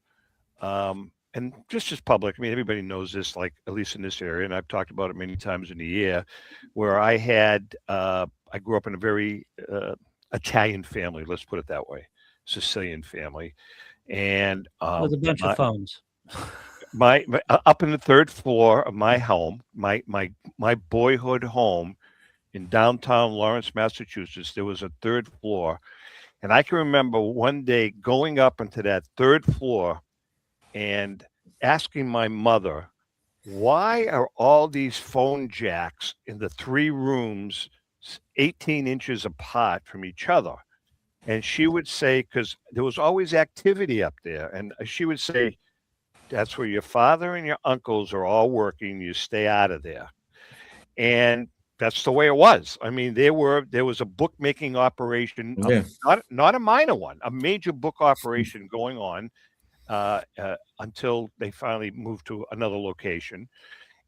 and just as public. I mean, everybody knows this, like at least in this area, and I've talked about it many times in the year, where I grew up in a very Italian family. Let's put it that way. Sicilian family, and with a bunch of phones. My up in the third floor of my home, my boyhood home in downtown Lawrence, Massachusetts, there was a third floor, and I can remember one day going up into that third floor and asking my mother, "Why are all these phone jacks in the 3 rooms 18 inches apart from each other?" And she would say, because there was always activity up there, and she would say, "That's where your father and your uncles are all working. You stay out of there." And that's the way it was. I mean, there was a bookmaking operation, not a minor one, a major book operation going on until they finally moved to another location.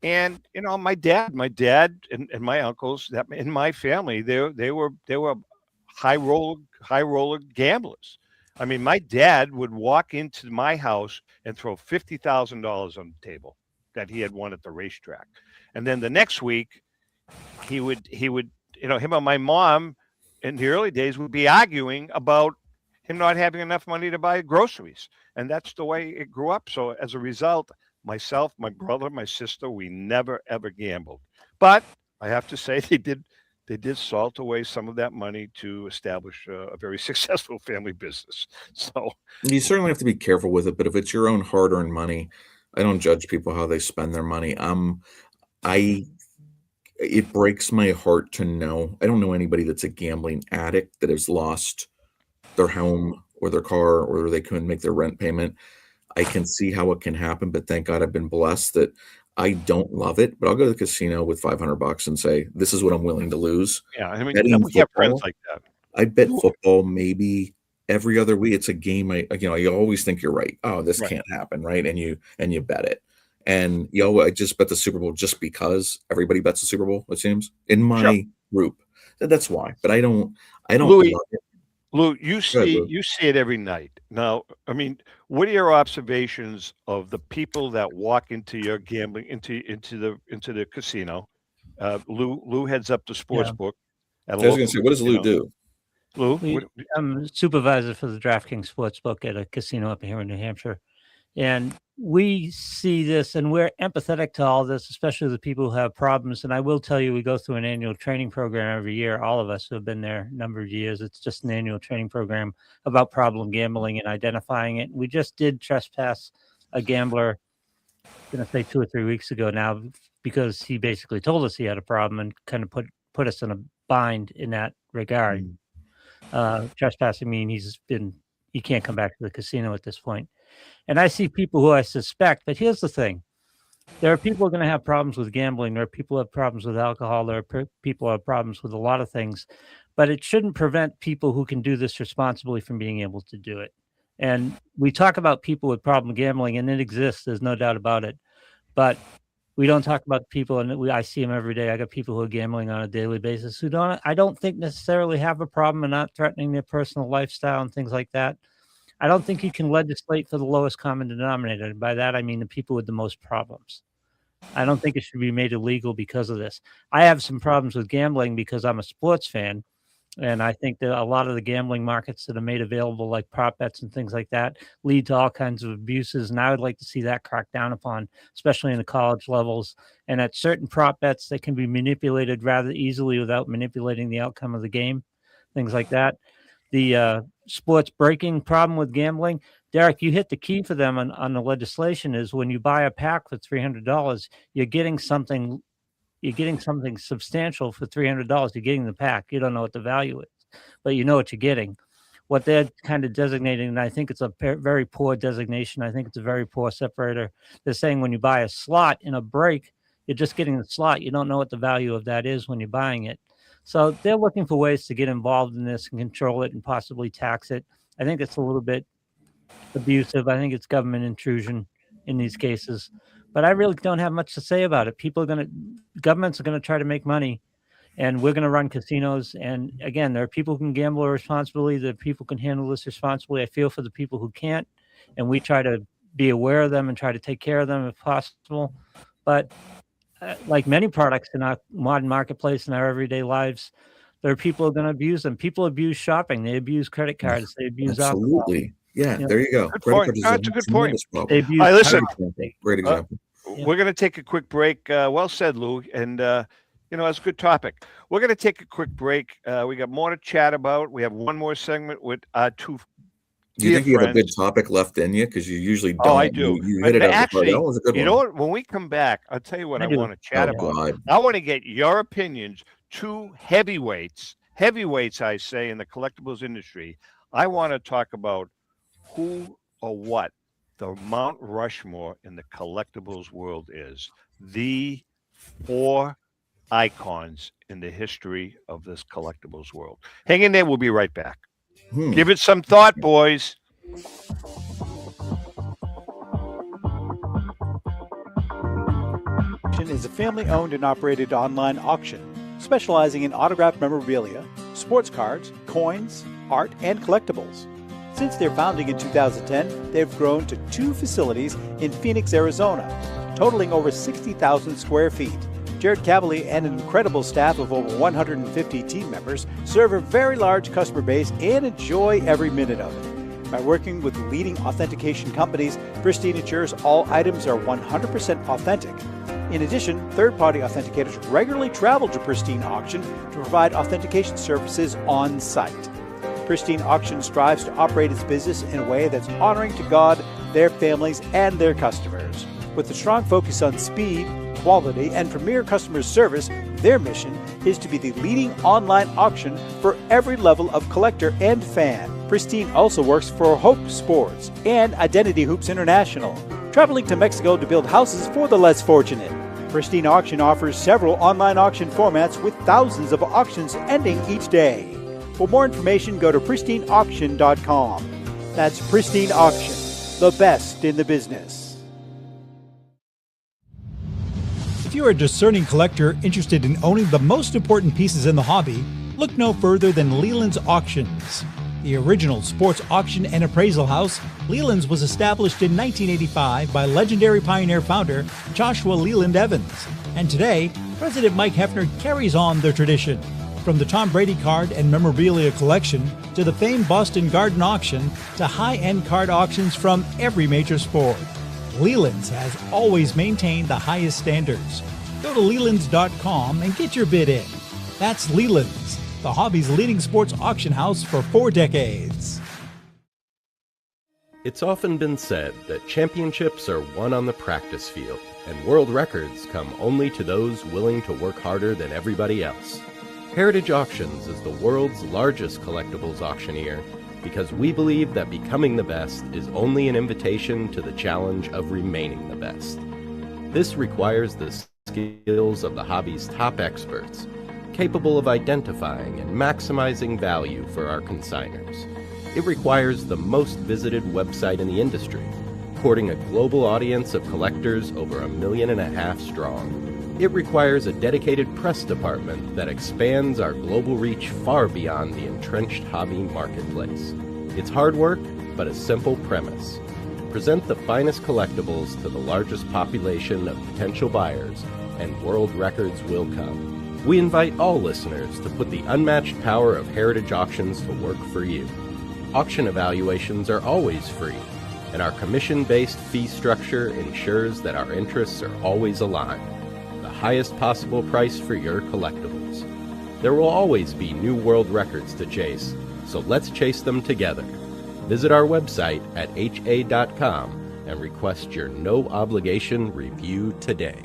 And my dad and my uncles, that in my family, they were high roller gamblers. I mean, my dad would walk into my house and throw $50,000 on the table that he had won at the racetrack. And then the next week he would him and my mom in the early days would be arguing about him not having enough money to buy groceries. And that's the way it grew up. So as a result, myself, my brother, my sister, we never, ever gambled. But I have to say they did salt away some of that money to establish a very successful family business. So You certainly have to be careful with it, but if it's your own hard-earned money, I don't judge people how they spend their money. It breaks my heart to know. I don't know anybody that's a gambling addict that has lost their home or their car or they couldn't make their rent payment. I can see how it can happen, but thank God I've been blessed that I don't love it, but I'll go to the casino with $500 and say, this is what I'm willing to lose. yeah, I mean, Betting we have friends football, like that. I bet football maybe every other week. It's a game. You always think you're right. Oh, this Right. can't happen. Right. And you bet it. And I just bet the Super Bowl just because everybody bets the Super Bowl, it seems, in my group. That's why. But I don't Louis, love it. Lou, Go ahead, Lou. you see it every night. Now, I mean, what are your observations of the people that walk into your gambling into the casino? Lou heads up the sports book. I was going to say, what does Lou do? Lou, I'm supervisor for the DraftKings Sportsbook at a casino up here in New Hampshire. And we see this and we're empathetic to all this, especially the people who have problems. And I will tell you, we go through an annual training program every year. All of us who have been there a number of years, it's just an annual training program about problem gambling and identifying it. We just did trespass a gambler, I'm going to say 2 or 3 weeks ago now, because he basically told us he had a problem and kind of put us in a bind in that regard. Trespassing means he can't come back to the casino at this point. And I see people who I suspect, but here's the thing. There are people who are going to have problems with gambling. There are people who have problems with alcohol. There are people who have problems with a lot of things. But it shouldn't prevent people who can do this responsibly from being able to do it. And we talk about people with problem gambling, and it exists. There's no doubt about it. But we don't talk about people, and I see them every day. I got people who are gambling on a daily basis who I don't think necessarily have a problem and not threatening their personal lifestyle and things like that. I don't think you can legislate for the lowest common denominator. And by that, I mean the people with the most problems. I don't think it should be made illegal because of this. I have some problems with gambling because I'm a sports fan. And I think that a lot of the gambling markets that are made available, like prop bets and things like that, lead to all kinds of abuses. And I would like to see that cracked down upon, especially in the college levels. And at certain prop bets that can be manipulated rather easily without manipulating the outcome of the game, things like that. The sports breaking problem with gambling, Derek, you hit the key for them on the legislation is when you buy a pack for $300, you're getting something substantial for $300. You're getting the pack. You don't know what the value is, but you know what you're getting. What they're kind of designating, and I think it's a very poor designation. I think it's a very poor separator. They're saying when you buy a slot in a break, you're just getting the slot. You don't know what the value of that is when you're buying it. So they're looking for ways to get involved in this and control it and possibly tax it. I think it's a little bit abusive. I think it's government intrusion in these cases. But I really don't have much to say about it. Governments are going to try to make money, and we're going to run casinos. And again, there are people who can gamble responsibly. There are people who can handle this responsibly. I feel for the people who can't, and we try to be aware of them and try to take care of them if possible. But like many products in our modern marketplace in our everyday lives, there are people who are going to abuse them. People abuse shopping. They abuse credit cards. They abuse absolutely. Alcohol. Yeah, there you go. Good point. That's a good point. All right, listen. Great example. We're going to take a quick break. Well said, Lou. And, it's a good topic. We're going to take a quick break. We got more to chat about. We have one more segment with two. Do you think you have a good topic left in you? Because you usually don't. Oh, I do. You hit it out actually, that was a good one. You know what? When we come back, I'll tell you what I want to chat about. God. I want to get your opinions. Two heavyweights, I say, in the collectibles industry. I want to talk about who or what the Mount Rushmore in the collectibles world is. The 4 icons in the history of this collectibles world. Hang in there. We'll be right back. Give it some thought, boys. Is a family-owned and operated online auction specializing in autographed memorabilia, sports cards, coins, art, and collectibles. Since their founding in 2010, they've grown to 2 facilities in Phoenix, Arizona, totaling over 60,000 square feet. Jared Cavalier and an incredible staff of over 150 team members serve a very large customer base and enjoy every minute of it. By working with leading authentication companies, Pristine ensures all items are 100% authentic. In addition, third-party authenticators regularly travel to Pristine Auction to provide authentication services on site. Pristine Auction strives to operate its business in a way that's honoring to God, their families, and their customers. With a strong focus on speed, quality, and premier customer service, their mission is to be the leading online auction for every level of collector and fan. Pristine also works for Hope Sports and Identity Hoops International, traveling to Mexico to build houses for the less fortunate. Pristine Auction offers several online auction formats with thousands of auctions ending each day. For more information, go to pristineauction.com. That's Pristine Auction, the best in the business. If you're a discerning collector interested in owning the most important pieces in the hobby, look no further than Leland's Auctions. The original sports auction and appraisal house, Leland's was established in 1985 by legendary Pioneer founder Joshua Leland Evans. And today, President Mike Hefner carries on the tradition. From the Tom Brady card and memorabilia collection to the famed Boston Garden Auction to high-end card auctions from every major sport, Leland's has always maintained the highest standards. Go to Lelands.com and get your bid in. That's Leland's, the hobby's leading sports auction house for 4 decades. It's often been said that championships are won on the practice field, and world records come only to those willing to work harder than everybody else. Heritage Auctions is the world's largest collectibles auctioneer because we believe that becoming the best is only an invitation to the challenge of remaining the best. This requires the skills of the hobby's top experts, capable of identifying and maximizing value for our consigners. It requires the most visited website in the industry, courting a global audience of collectors over 1.5 million strong. It requires a dedicated press department that expands our global reach far beyond the entrenched hobby marketplace. It's hard work, but a simple premise. Present the finest collectibles to the largest population of potential buyers, and world records will come. We invite all listeners to put the unmatched power of Heritage Auctions to work for you. Auction evaluations are always free, and our commission-based fee structure ensures that our interests are always aligned. The highest possible price for your collectibles. There will always be new world records to chase, so let's chase them together. Visit our website at ha.com and request your no-obligation review today.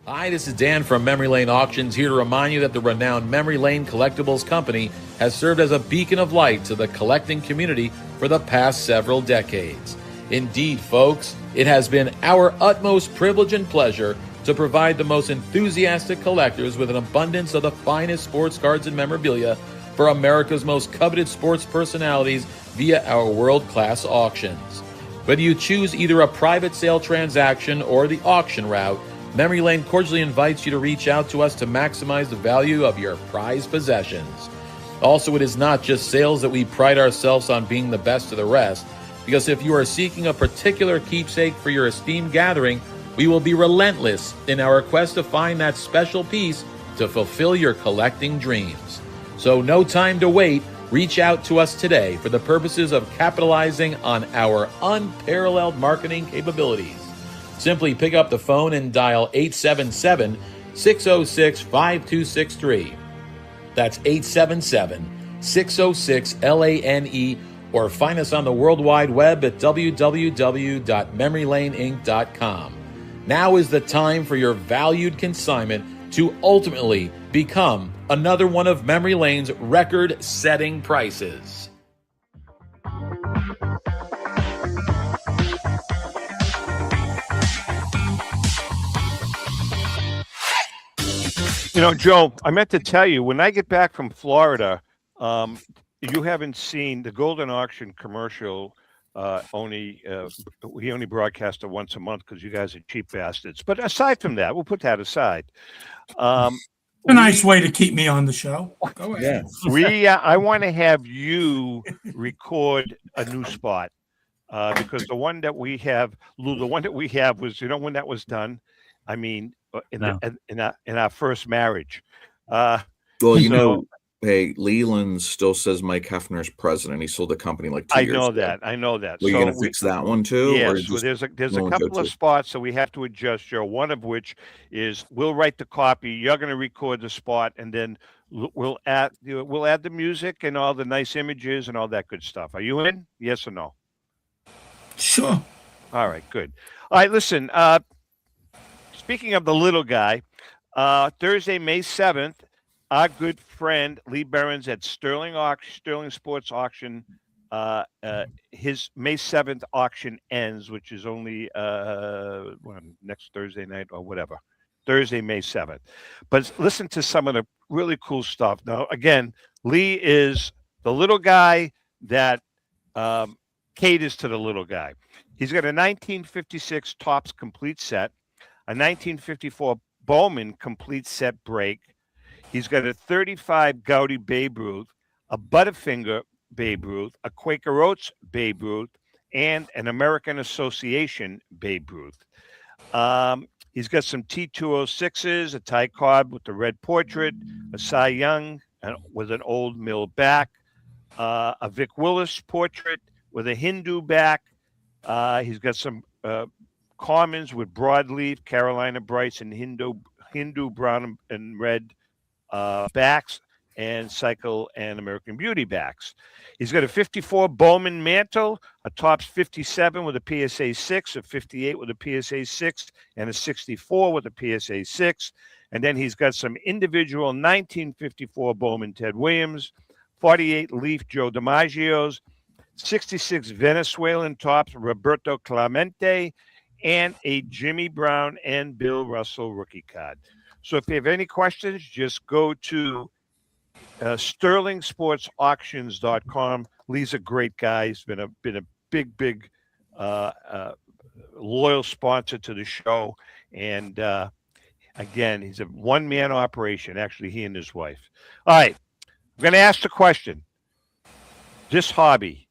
Hi, this is Dan from Memory Lane Auctions, here to remind you that the renowned Memory Lane Collectibles Company has served as a beacon of light to the collecting community for the past several decades. Indeed, folks, it has been our utmost privilege and pleasure to provide the most enthusiastic collectors with an abundance of the finest sports cards and memorabilia for America's most coveted sports personalities via our world-class auctions. Whether you choose either a private sale transaction or the auction route, Memory Lane cordially invites you to reach out to us to maximize the value of your prized possessions. Also, it is not just sales that we pride ourselves on being the best of the rest, because if you are seeking a particular keepsake for your esteemed gathering, we will be relentless in our quest to find that special piece to fulfill your collecting dreams. So no time to wait. Reach out to us today for the purposes of capitalizing on our unparalleled marketing capabilities. Simply pick up the phone and dial 877-606-5263. That's 877-606-LANE, or find us on the World Wide Web at www.memorylaneinc.com. Now is the time for your valued consignment to ultimately become another one of Memory Lane's record-setting prices. You know, Joe, I meant to tell you, when I get back from Florida, you haven't seen the Goldin auction commercial. We only broadcast it once a month because you guys are cheap bastards. But aside from that, we'll put that aside. A nice way to keep me on the show. Go ahead. I want to have you record a new spot. because the one that we have, Lou, the one that we have was, when that was done? I mean, in our first marriage. Well, so, hey, Leland still says Mike Hefner's president. He sold the company like 2 I years know ago. that. I know that. Well, so you going to fix that one too? Yes. Or Well, there's a going couple of spots that we have to adjust, Joe. One of which is we'll write the copy. You're going to record the spot, and then we'll add the music and all the nice images and all that good stuff. Are you in? Yes or no? Sure. All right. Good. All right. Listen. Speaking of the little guy, Thursday, May 7th, our good friend Lee Behrens at Sterling Sports Auction. His May 7th auction ends, which is only next Thursday night or whatever. Thursday, May 7th. But listen to some of the really cool stuff. Now, again, Lee is the little guy that caters to the little guy. He's got a 1956 Topps complete set, a 1954 Bowman complete set break. He's got a 35 Gaudy Babe Ruth, a Butterfinger Babe Ruth, a Quaker Oats Babe Ruth, and an American Association Babe Ruth. He's got some T206s, a Ty Cobb with the red portrait, a Cy Young with an old mill back, a Vic Willis portrait with a Hindu back. He's got some commons with broadleaf, Carolina Brights, and Hindu brown and red backs, and Cycle and American Beauty backs. He's got a 54 Bowman Mantle, a Topps 57 with a PSA 6, a 58 with a PSA 6, and a 64 with a PSA 6. And then he's got some individual 1954 Bowman Ted Williams, 48 Leaf Joe DiMaggio's, 66 Venezuelan Topps Roberto Clemente, and a Jimmy Brown and Bill Russell rookie card. So if you have any questions, just go to sterlingsportsauctions.com. Lee's a great guy. He's been a big loyal sponsor to the show. And again, he's a one-man operation, actually, he and his wife. All right, I'm going to ask the question. This hobby,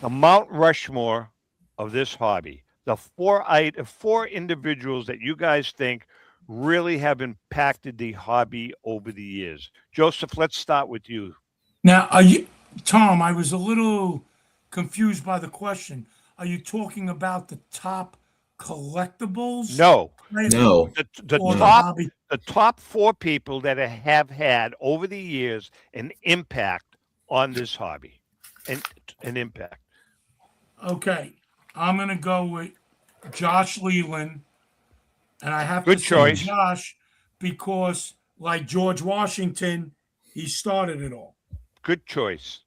the Mount Rushmore of this hobby, the four individuals that you guys think really have impacted the hobby over the years. Joseph, let's start with you. Now, Tom, I was a little confused by the question. Are you talking about the top collectibles? No. The top four people that have had over the years an impact on this hobby. An impact. Okay. I'm going to go with Josh Leland. And I have Good to choice. say Josh because, like George Washington, he started it all. Good choice.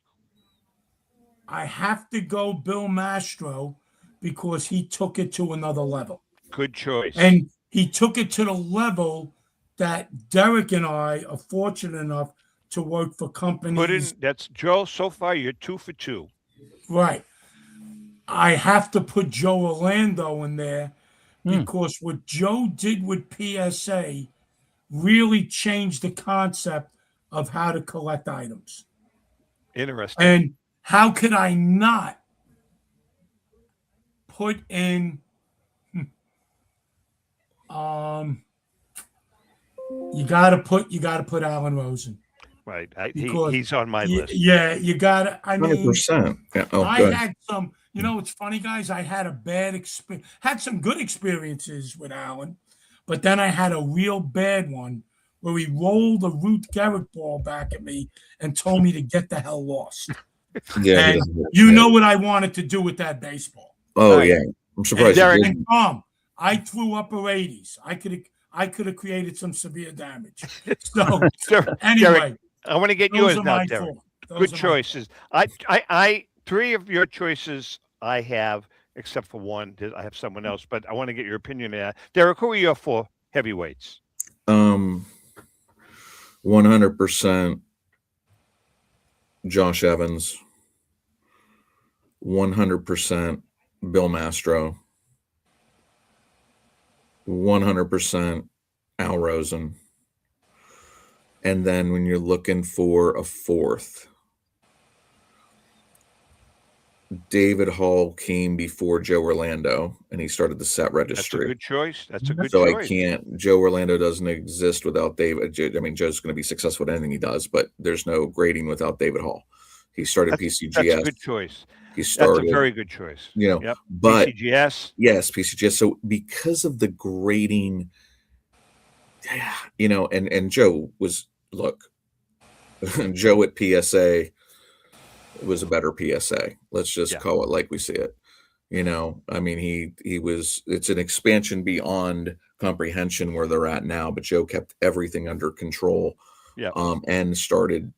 I have to go Bill Mastro because he took it to another level. Good choice. And he took it to the level that Derek and I are fortunate enough to work for companies. That's Joe. So far, you're 2 for 2. Right. I have to put Joe Orlando in there because what Joe did with PSA really changed the concept of how to collect items. Interesting. And how could I not put in you gotta put Alan Rosen. Right. He's on my list. Yeah, you gotta. I mean, 100%. Yeah. I had some. You know, it's funny, guys. I had a bad experience. Had some good experiences with Alan, but then I had a real bad one where he rolled a Ruth Garrett ball back at me and told me to get the hell lost. Yeah, and you know what I wanted to do with that baseball. Oh yeah, I'm surprised. And Tom, I threw up a 80s. I could have created some severe damage. So anyway, Derek, I want to get yours now, Derek. Good choices. I 3 of your choices I have, except for one. I have someone else, but I want to get your opinion on that. Derek, who are your 4 heavyweights? 100% Josh Evans. 100% Bill Mastro. 100% Al Rosen. And then when you're looking for a 4th, David Hall came before Joe Orlando, and he started the set That's a registry. good choice. That's a good So choice. I can't. Joe Orlando doesn't exist without David. I mean, Joe's going to be successful at anything he does, but there's no grading without David Hall. He started That's a PCGS. good choice. He That's a started, very good choice. Yep. but PCGS. yes, PCGS. So because of the grading, and Joe was Joe at PSA was a better PSA. Let's just call it like we see it. I mean, he was. It's an expansion beyond comprehension where they're at now. But Joe kept everything under control, and started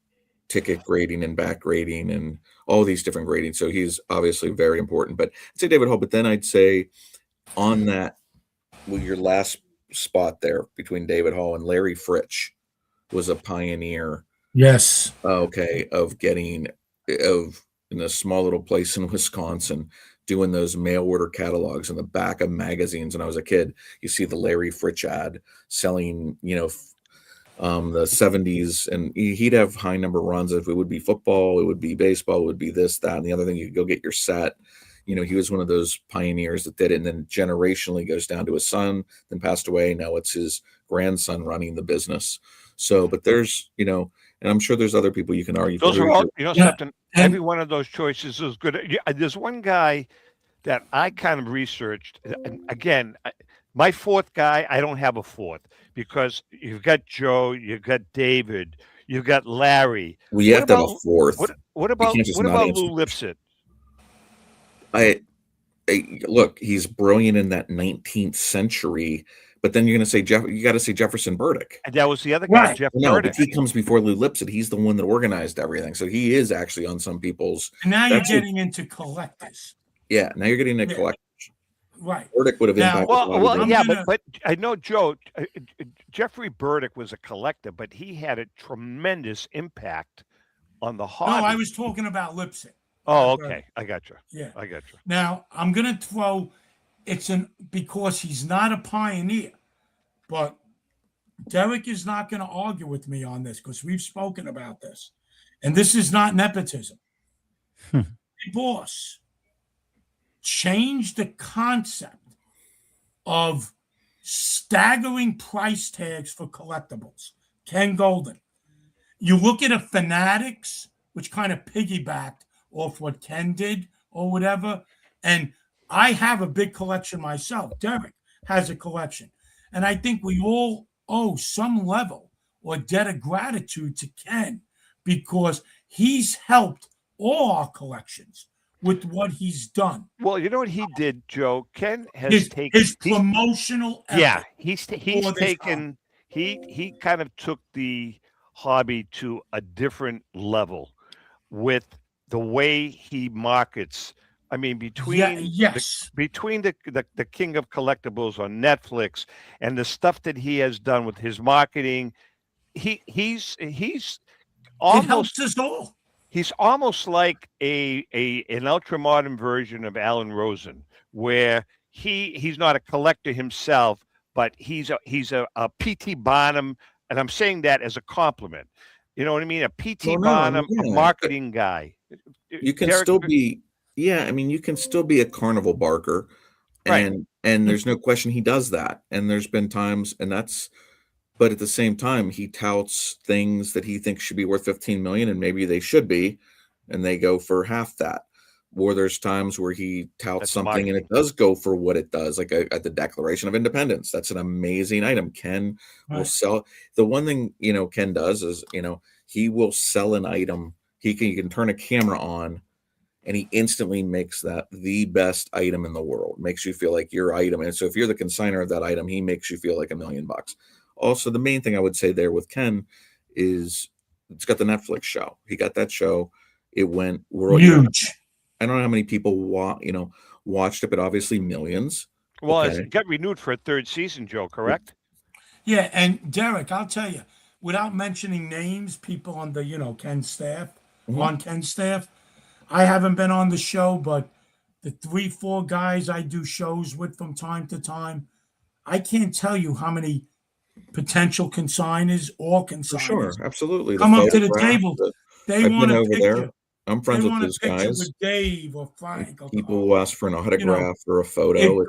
ticket grading and back grading and all these different grading. So he's obviously very important. But I'd say David Hall. But then I'd say on that, your last spot there between David Hall and Larry Fritsch was a pioneer. Yes. Okay, in a small little place in Wisconsin, doing those mail order catalogs in the back of magazines. When I was a kid, you see the Larry Fritsch ad selling, the 70s, and he'd have high number runs. If it would be football, it would be baseball, it would be this, that, and the other thing. You could go get your set. He was one of those pioneers that did it, and then generationally goes down to his son, then passed away. Now it's his grandson running the business. So, but there's, and I'm sure there's other people you can argue. Those for. are all, something. Every one of those choices is good. There's one guy that I kind of researched. And again, my fourth guy, I don't have a fourth because you've got Joe, you've got David, you've got Larry. Well, you have to have a fourth. What about Lou Lipset? Look, he's brilliant in that 19th century. But then you're going to say you got to say Jefferson Burdick. And that was the other guy, Jeff Burdick. But he comes before Lou Lipset. He's the one that organized everything. So he is actually on some people's. And now you're getting into collectors. Yeah, now you're getting into collectors. Right. Burdick would have impacted. But I know Joe. Jeffrey Burdick was a collector, but he had a tremendous impact on the hobby. No, I was talking about Lipset. Oh, okay. I got you. Yeah, I got you. Now I'm going to throw. Because he's not a pioneer, but Derek is not going to argue with me on this because we've spoken about this, and this is not nepotism. The boss changed the concept of staggering price tags for collectibles. Ken Goldin. You look at a Fanatics, which kind of piggybacked off what Ken did or whatever, and I have a big collection myself. Derek has a collection. And I think we all owe some level or debt of gratitude to Ken because he's helped all our collections with what he's done. Well, you know what he did, Joe? Ken has taken his promotional effort. Yeah, he's taken he kind of took the hobby to a different level with the way he markets. I mean, between the King of Collectibles on Netflix and the stuff that he has done with his marketing, he's almost, it helps us all. He's almost like an ultra modern version of Alan Rosen, where he's not a collector himself, but he's a P.T. Barnum, and I'm saying that as a compliment. You know what I mean? A P.T. Barnum, a marketing guy. You can still be. Yeah, I mean, you can still be a carnival barker, and there's no question he does that. And there's been times, but at the same time, he touts things that he thinks should be worth 15 million, and maybe they should be, and they go for half that. Or there's times where he touts something and it does go for what it does, like at the Declaration of Independence. That's an amazing item. Ken will sell. The one thing Ken does is he will sell an item. You can turn a camera on, and he instantly makes that the best item in the world. Makes you feel like your item. And so if you're the consignor of that item, he makes you feel like $1 million. Also, the main thing I would say there with Ken is it's got the Netflix show. He got that show. It went huge. I don't know how many people watched it, but obviously millions. Well, it got renewed for a third season, Joe, correct? Yeah, and Derek, I'll tell you, without mentioning names, people on the Ken's staff, on Ken's staff, I haven't been on the show, but the 3-4 guys I do shows with from time to time, I can't tell you how many potential consigners or consigners. For sure, absolutely. Come up to the table. They want a picture. I'm friends they with want a those picture guys. with Dave or Frank. Or, People will ask for an autograph or a photo.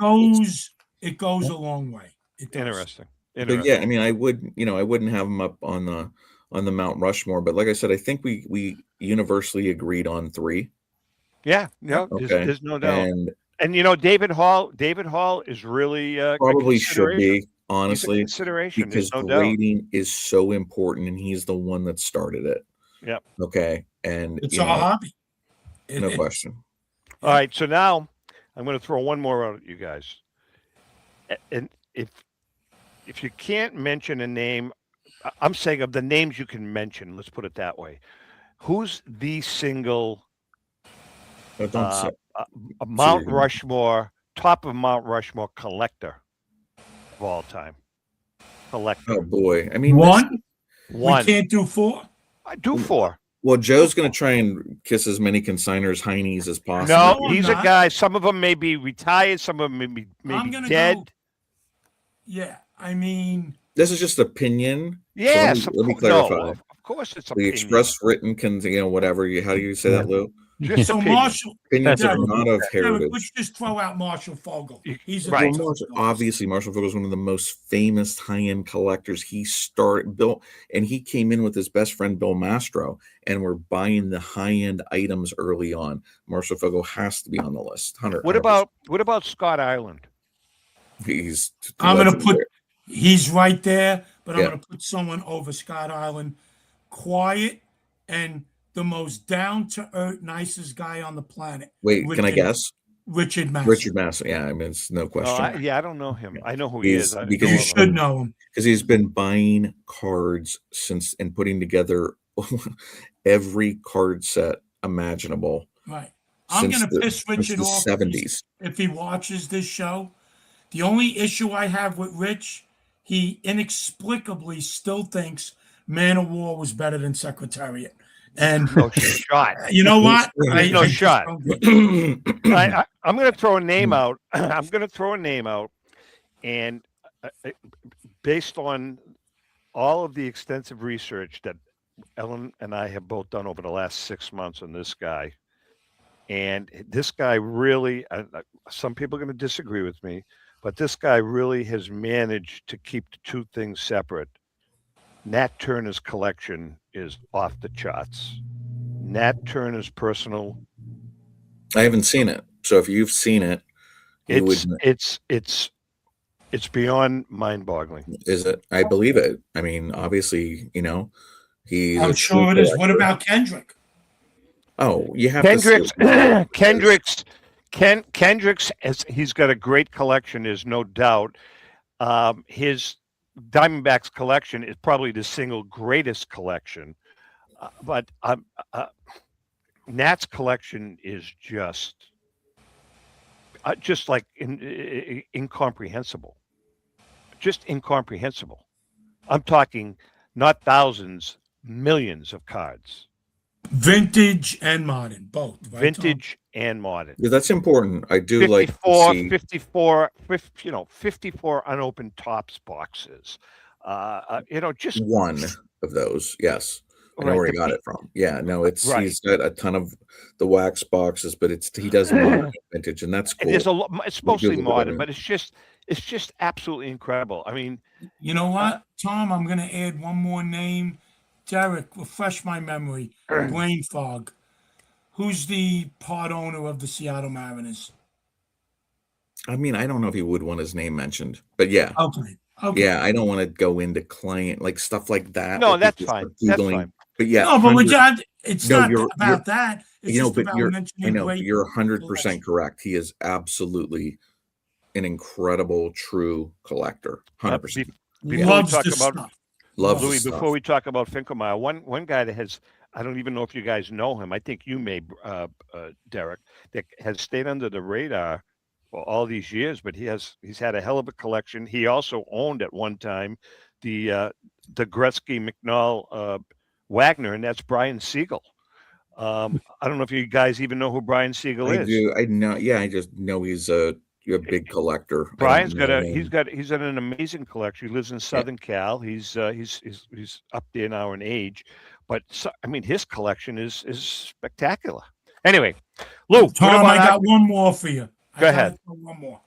It goes a long way. It does. Interesting. But yeah, I mean, I wouldn't have him up on the Mount Rushmore. But like I said, I think we universally agreed on 3. Yeah, no, Okay. there's no doubt. And you know, David Hall is really probably should be, He's a honestly, consideration. because There's no doubt. grading is so important, and he's the one that started it. Yep. Okay. And it's our hobby. No question. All right, so now I'm going to throw one more out at you guys. And if you can't mention a name, I'm saying of the names you can mention, let's put it that way. Who's the single Mount Rushmore, top of Mount Rushmore collector of all time? Collector. Oh boy. I mean, one. We can't do 4. I do 4. Well, Joe's going to try and kiss as many consigners' heinies as possible. No, he's a guy. Some of them may be retired. Some of them may be dead. Yeah, I mean, this is just opinion. Yes, so let me clarify. No, of course, it's the opinion. express written whatever. How do you say that, Lou? Just so opinion. Marshall. Opinions are not of heritage. Let's just throw out Marshall Fogel. He's a right. Obviously, Marshall Fogel is one of the most famous high-end collectors. He came in with his best friend Bill Mastro, and we're buying the high-end items early on. Marshall Fogel has to be on the list. 100%. What about Scott Ireland? He's right there, but I'm going to put someone over Scott Ireland. Quiet and the most down-to-earth, nicest guy on the planet. Wait, can I guess? Richard Masson. Richard Masson. Yeah, I mean, it's no question. I don't know him. I know who he is. You should know him. Because he's been buying cards and putting together every card set imaginable. Right. I'm going to piss Richard off 70s. if he watches this show. The only issue I have with Rich, he inexplicably still thinks Man of War was better than Secretariat. And no shot. You know what? No shot. I'm going to throw a name out. And based on all of the extensive research that Ellen and I have both done over the last 6 months on this guy, and this guy really, some people are going to disagree with me, but this guy really has managed to keep the two things separate. Nat Turner's collection is off the charts. Nat Turner's personal. I haven't seen it, so if you've seen it, it's beyond mind-boggling. Is it? I believe it. I mean, obviously, he's. I'm sure it is. What about Kendrick? Oh, you have Kendrick's. to. Kendrick's. He's got a great collection. There's no doubt. His Diamondbacks collection is probably the single greatest collection, but Nat's collection is just like incomprehensible. Just incomprehensible. I'm talking not thousands, millions of cards. Vintage and modern, both. Right, Vintage and modern. Yeah, that's important. I do 54 unopened tops boxes. Just one of those. Yes. I know where he got it from. Yeah, no, he's got a ton of the wax boxes, but he does vintage, and that's cool. It's mostly modern, but it's just absolutely incredible. I mean, you know what, Tom? I'm going to add one more name. Derek, refresh my memory. Brain fog. Who's the part owner of the Seattle Mariners? I mean, I don't know if he would want his name mentioned, but yeah. Okay. Yeah, I don't want to go into client like stuff like that. No, that's fine. That's fine. But yeah, no, but it's not about that. It's just but about mentioning. I know you're 100% correct. He is absolutely an incredible, true collector. 100%. Before we talk about Finkelmeyer, one guy that has, I don't even know if you guys know him. I think you may, Derek, that has stayed under the radar for all these years, but he's had a hell of a collection. He also owned at one time the Gretzky McNall Wagner, and that's Brian Siegel. I don't know if you guys even know who Brian Siegel is. I do. I know. Yeah, I just know he's a big collector. Brian's got an amazing collection. He lives in Southern Cal. He's up there now in age, but I mean, his collection is spectacular. Anyway, Lou, what Tom, about I got one more for you. Go ahead. One more.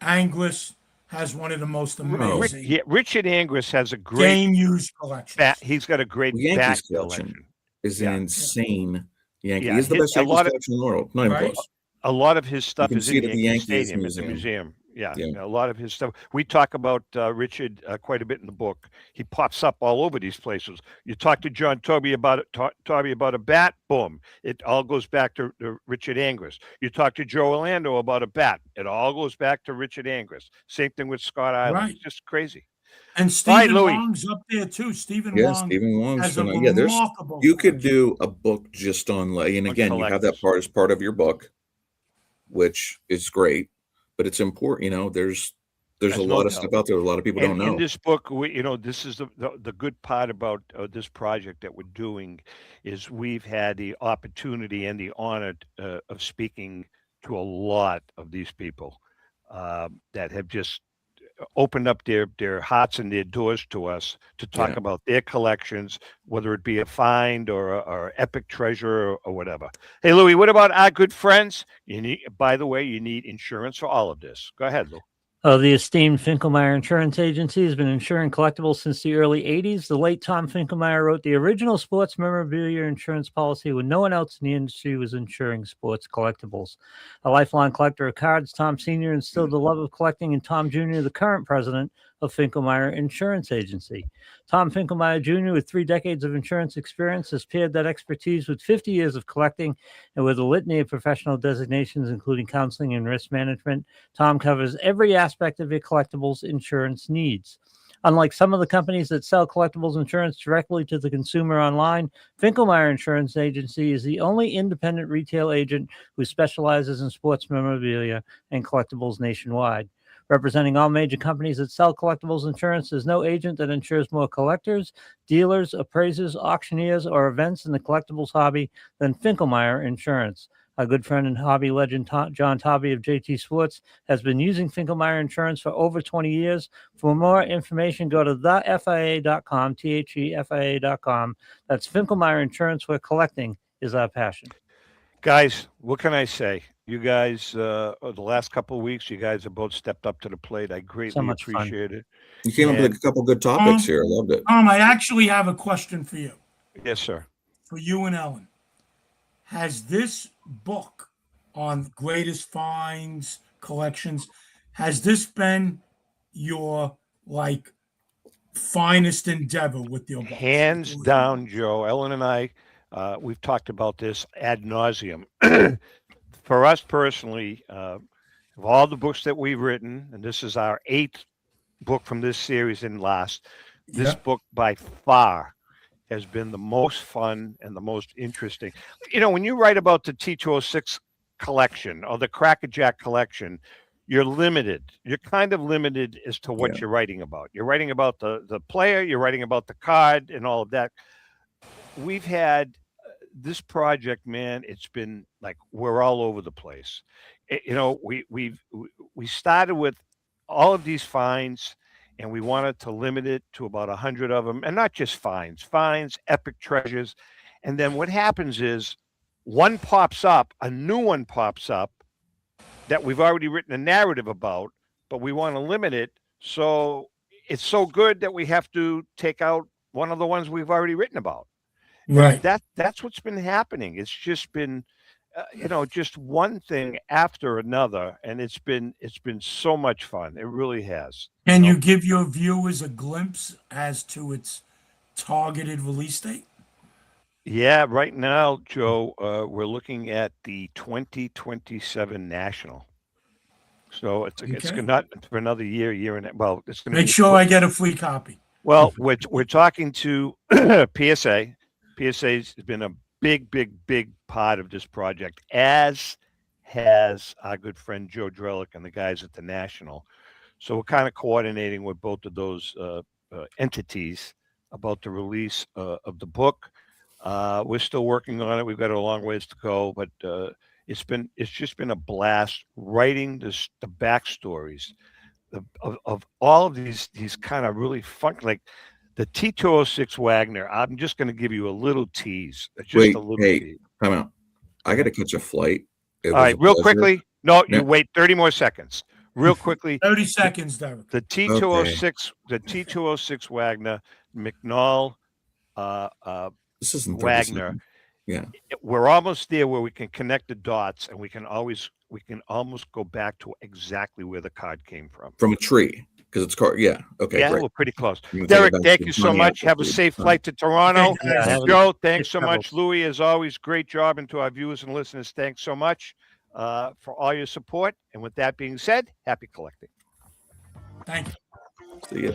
Anglers has one of the most Oh. amazing Richard Angris has a great game used collection. He's got a great Yankees bat collection is Yeah. an insane Yankee. Yeah, He's the his- best a Yankees lot of- collection in the world. Not even Right. close. A lot of his stuff can is see in it at the Yankee Yankees Stadium at the Museum. museum. Yeah, Yeah. a lot of his stuff. We talk about Richard quite a bit in the book. He pops up all over these places. You talk to John Toby about it. Toby about a bat, boom, it all goes back to Richard Angris. You talk to Joe Orlando about a bat, it all goes back to Richard Angris. Same thing with Scott Island. Right. It's just crazy. And Stephen Wong's up there too. Stephen Wong has a remarkable. You could do a book just on, and again, you have that part as part of your book, which is great, but it's important. There's a lot of stuff out there a lot of people don't know. In this book, this is the good part about this project that we're doing is we've had the opportunity and the honor of speaking to a lot of these people that have just opened up their hearts and their doors to us to talk about their collections, whether it be a find or epic treasure or whatever. Hey, Louis, what about our good friends? By the way, you need insurance for all of this. Go ahead, Lou. The esteemed Finkelmeyer Insurance Agency has been insuring collectibles since the early 80s. The late Tom Finkelmeyer wrote the original sports memorabilia insurance policy when no one else in the industry was insuring sports collectibles. A lifelong collector of cards, Tom Sr. instilled the love of collecting in Tom Jr., the current president of Finkelmeyer Insurance Agency. Tom Finkelmeyer Jr., with 3 decades of insurance experience, has paired that expertise with 50 years of collecting and with a litany of professional designations, including counseling and risk management. Tom covers every aspect of your collectibles insurance needs. Unlike some of the companies that sell collectibles insurance directly to the consumer online, Finkelmeyer Insurance Agency is the only independent retail agent who specializes in sports memorabilia and collectibles nationwide. Representing all major companies that sell collectibles insurance, there's no agent that insures more collectors, dealers, appraisers, auctioneers, or events in the collectibles hobby than Finkelmeyer Insurance. Our good friend and hobby legend, John Tobby of JT Sports, has been using Finkelmeyer Insurance for over 20 years. For more information, go to thefia.com, thefia.com. That's Finkelmeyer Insurance, where collecting is our passion. Guys, what can I say? You guys, the last couple of weeks, you guys have both stepped up to the plate. I greatly appreciate it. You came up with a couple good topics here. I loved it. I actually have a question for you. Yes, sir. For you and Ellen. Has this book on greatest finds, collections, has this been your finest endeavor with your book? Hands down, Joe. Ellen and I, we've talked about this ad nauseum. For us personally, of all the books that we've written, and this is our 8th book from this series and last, this book by far has been the most fun and the most interesting. When you write about the T206 collection or the Crackerjack collection, you're limited. You're kind of limited as to what you're writing about. You're writing about the player, you're writing about the card and all of that. We've had this project, man, it's been we're all over the place. We started with all of these finds, and we wanted to limit it to about 100 of them, and not just finds, epic treasures. And then what happens is one pops up, a new one pops up that we've already written a narrative about, but we want to limit it. So it's so good that we have to take out one of the ones we've already written about. Right. That's what's been happening. It's just been, just one thing after another, and it's been so much fun. It really has. Can you give your viewers a glimpse as to its targeted release date? Yeah, right now, Joe, we're looking at the 2027 National. So it's not for another year and well, it's going to make sure I get a free copy. Well, we're talking to PSA. PSA's been a big part of this project, as has our good friend Joe Drellick and the guys at the National. So we're kind of coordinating with both of those entities about the release of the book. We're still working on it. We've got a long ways to go, but it's just been a blast writing the backstories of all of these kind of really fun, The T206 Wagner. I'm just going to give you a little tease. Just Wait, a little hey, tease. time out. I got to catch a flight. All right, real quickly. No, you wait 30 more seconds. Real quickly. 30 seconds, Derek. The T206, the T206 Wagner, McNall, this isn't Wagner. Yeah, we're almost there where we can connect the dots, and we can almost go back to exactly where the card came from a tree because it's card. Yeah, okay, yeah, great. we're pretty close. Derek, thank you so much. Have a safe flight to Toronto. Joe, thanks so much. Louis, as always, great job. And to our viewers and listeners, thanks so much for all your support. And with that being said, happy collecting. Thank you. See ya.